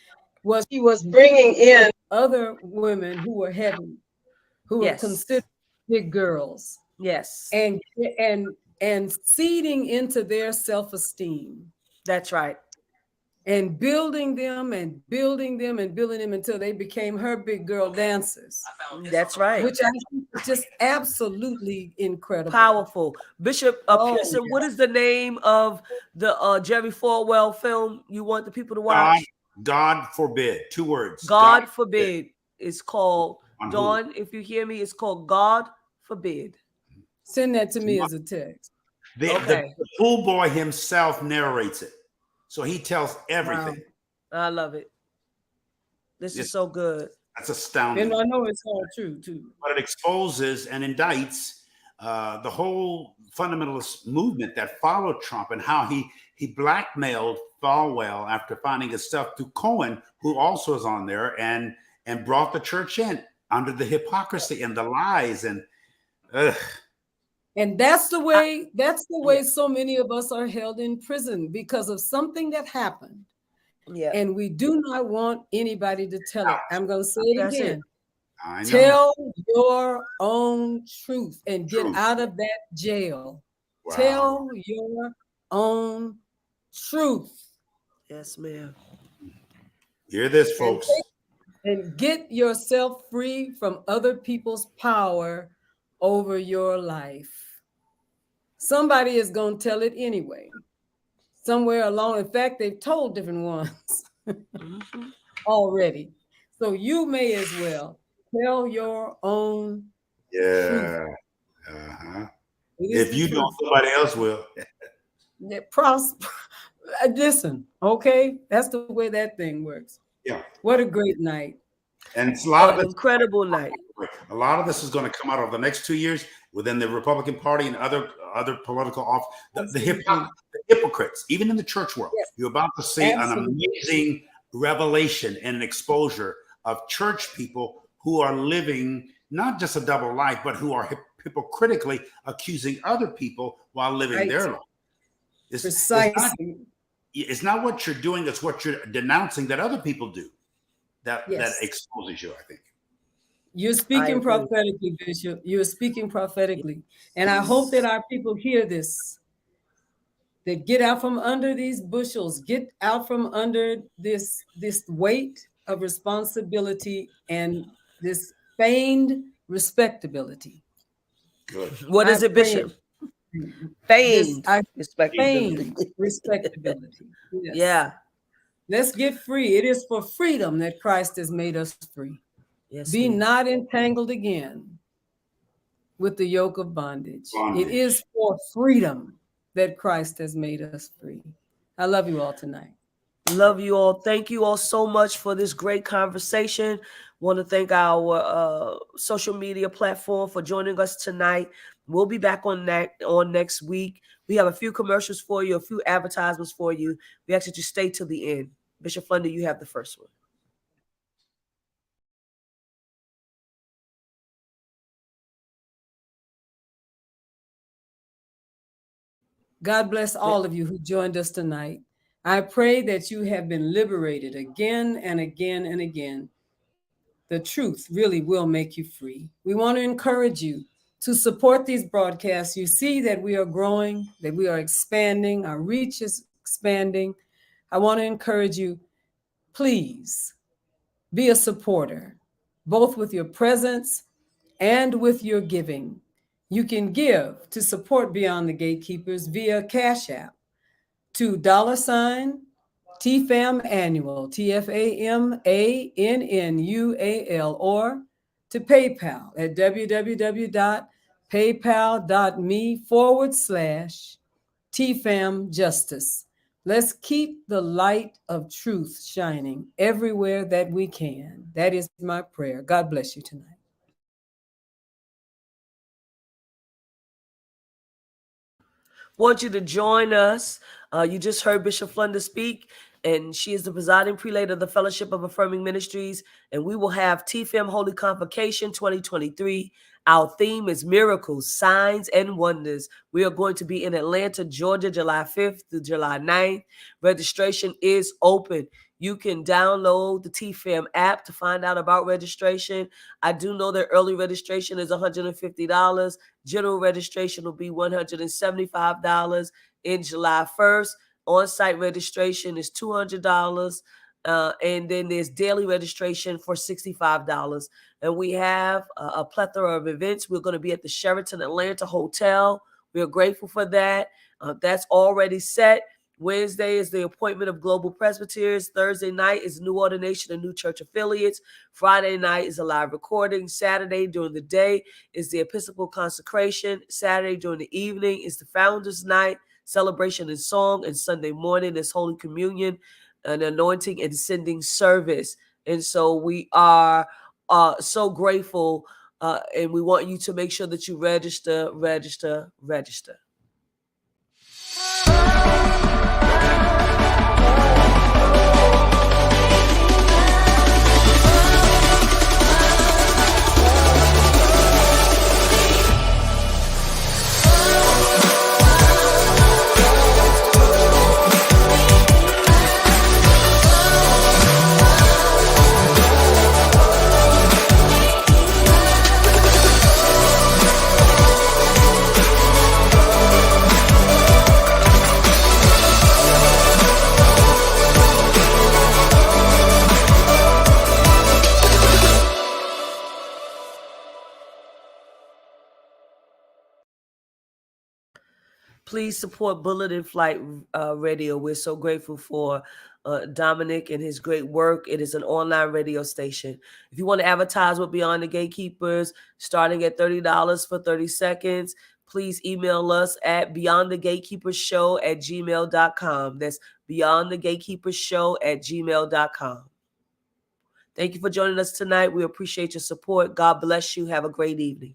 was she was bringing in other women who were heavy, who were Yes. considered big girls, Yes. and seeding into their self-esteem. That's right. And building them until they became her big girl dancers. That's right. Which I think is just absolutely incredible. Powerful. Bishop Oh, Pearson, yes. what is the name of the Jerry Falwell film you want the people to watch? God forbid. 2 words. God forbid. It's called, On Hulu. Dawn, if you hear me, it's called God Forbid. Send that to me as a text. Okay. The pool boy himself narrates it. So he tells everything. I love it. This Yes. is so good. That's astounding. And I know it's all true too. But it exposes and indicts the whole fundamentalist movement that followed Trump, and how he blackmailed Falwell after finding his stuff through Cohen, who also is on there, and brought the church in under the hypocrisy and the lies and And that's the way so many of us are held in prison, because of something that happened. Yeah. And we do not want anybody to tell it. I'm going to say it That's again. I know. Tell your own truth and get Truth. out of that jail. Wow. Tell your own truth. Yes, ma'am. Hear this, folks. And get yourself free from other people's power over your life. Somebody is going to tell it anyway. Somewhere along, in fact, they've told different ones already. So you may as well tell your own truth. Yeah. Uh-huh. It is If the you truth. don't, somebody else will. That listen, okay? That's the way that thing works. Yeah. What a great night. And it's a lot of An this. incredible night. A lot of this is going to come out over the next 2 years within the Republican Party and other political office. The hypocrites, even in the church world, Yes. you're about to see Absolutely. an amazing revelation and an exposure of church people who are living not just a double life, but who are hypocritically accusing other people while living Right. their life. Precisely. It's not what you're doing; it's what you're denouncing that other people do that Yes. exposes you. I think. You're I speaking agree. prophetically, Bishop. You're speaking prophetically. And I hope that our people hear this, that get out from under these bushels, get out from under this weight of responsibility and this feigned respectability. Good. What is it, Bishop? Feigned respectability. Feigned respectability. Yes. Yeah. Let's get free. It is for freedom that Christ has made us free. Yes. Be ma'am. not entangled again with the yoke of bondage. It is for freedom that Christ has made us free. I love you all tonight. Love you all. Thank you all so much for this great conversation. Want to thank our social media platform for joining us tonight. We'll be back on next week. We have a few commercials for you, a few advertisements for you. We ask that you stay till the end. Bishop Flunder, you have the first one. God bless all of you who joined us tonight. I pray that you have been liberated again and again and again. The truth really will make you free. We want to encourage you to support these broadcasts. You see that we are growing, that we are expanding, our reach is expanding. I want to encourage you, please be a supporter, both with your presence and with your giving. You can give to support Beyond the Gatekeepers via Cash App to $TFAM Annual, TFAMANNUAL, or to PayPal at www.paypal.me/TFAM Justice. Let's keep the light of truth shining everywhere that we can. That is my prayer. God bless you tonight. Want you to join us. You just heard Bishop Flunder speak, and she is the presiding prelate of the Fellowship of Affirming Ministries. And we will have TFM Holy Convocation 2023. Our theme is miracles, signs, and wonders. We are going to be in Atlanta, Georgia, July 5th through July 9th. Registration is open. You can download the TFM app to find out about registration. I do know that early registration is $150. General registration will be $175 in July 1st. On-site registration is $200. And then there's daily registration for $65. And we have a plethora of events. We're going to be at the Sheraton Atlanta Hotel. We are grateful for that. That's already set. Wednesday is the appointment of Global Presbyteers. Thursday night is new ordination and new church affiliates. Friday night is a live recording. Saturday during the day is the Episcopal consecration. Saturday during the evening is the Founders Night, celebration and song. And Sunday morning is Holy Communion, an anointing and sending service. And so we are so grateful, and we want you to make sure that you register. Please support Bullet in Flight Radio. We're so grateful for Dominic and his great work. It is an online radio station. If you want to advertise with Beyond the Gatekeepers, starting at $30 for 30 seconds, please email us at beyondthegatekeepershow@gmail.com. That's beyondthegatekeepershow@gmail.com. Thank you for joining us tonight. We appreciate your support. God bless you. Have a great evening.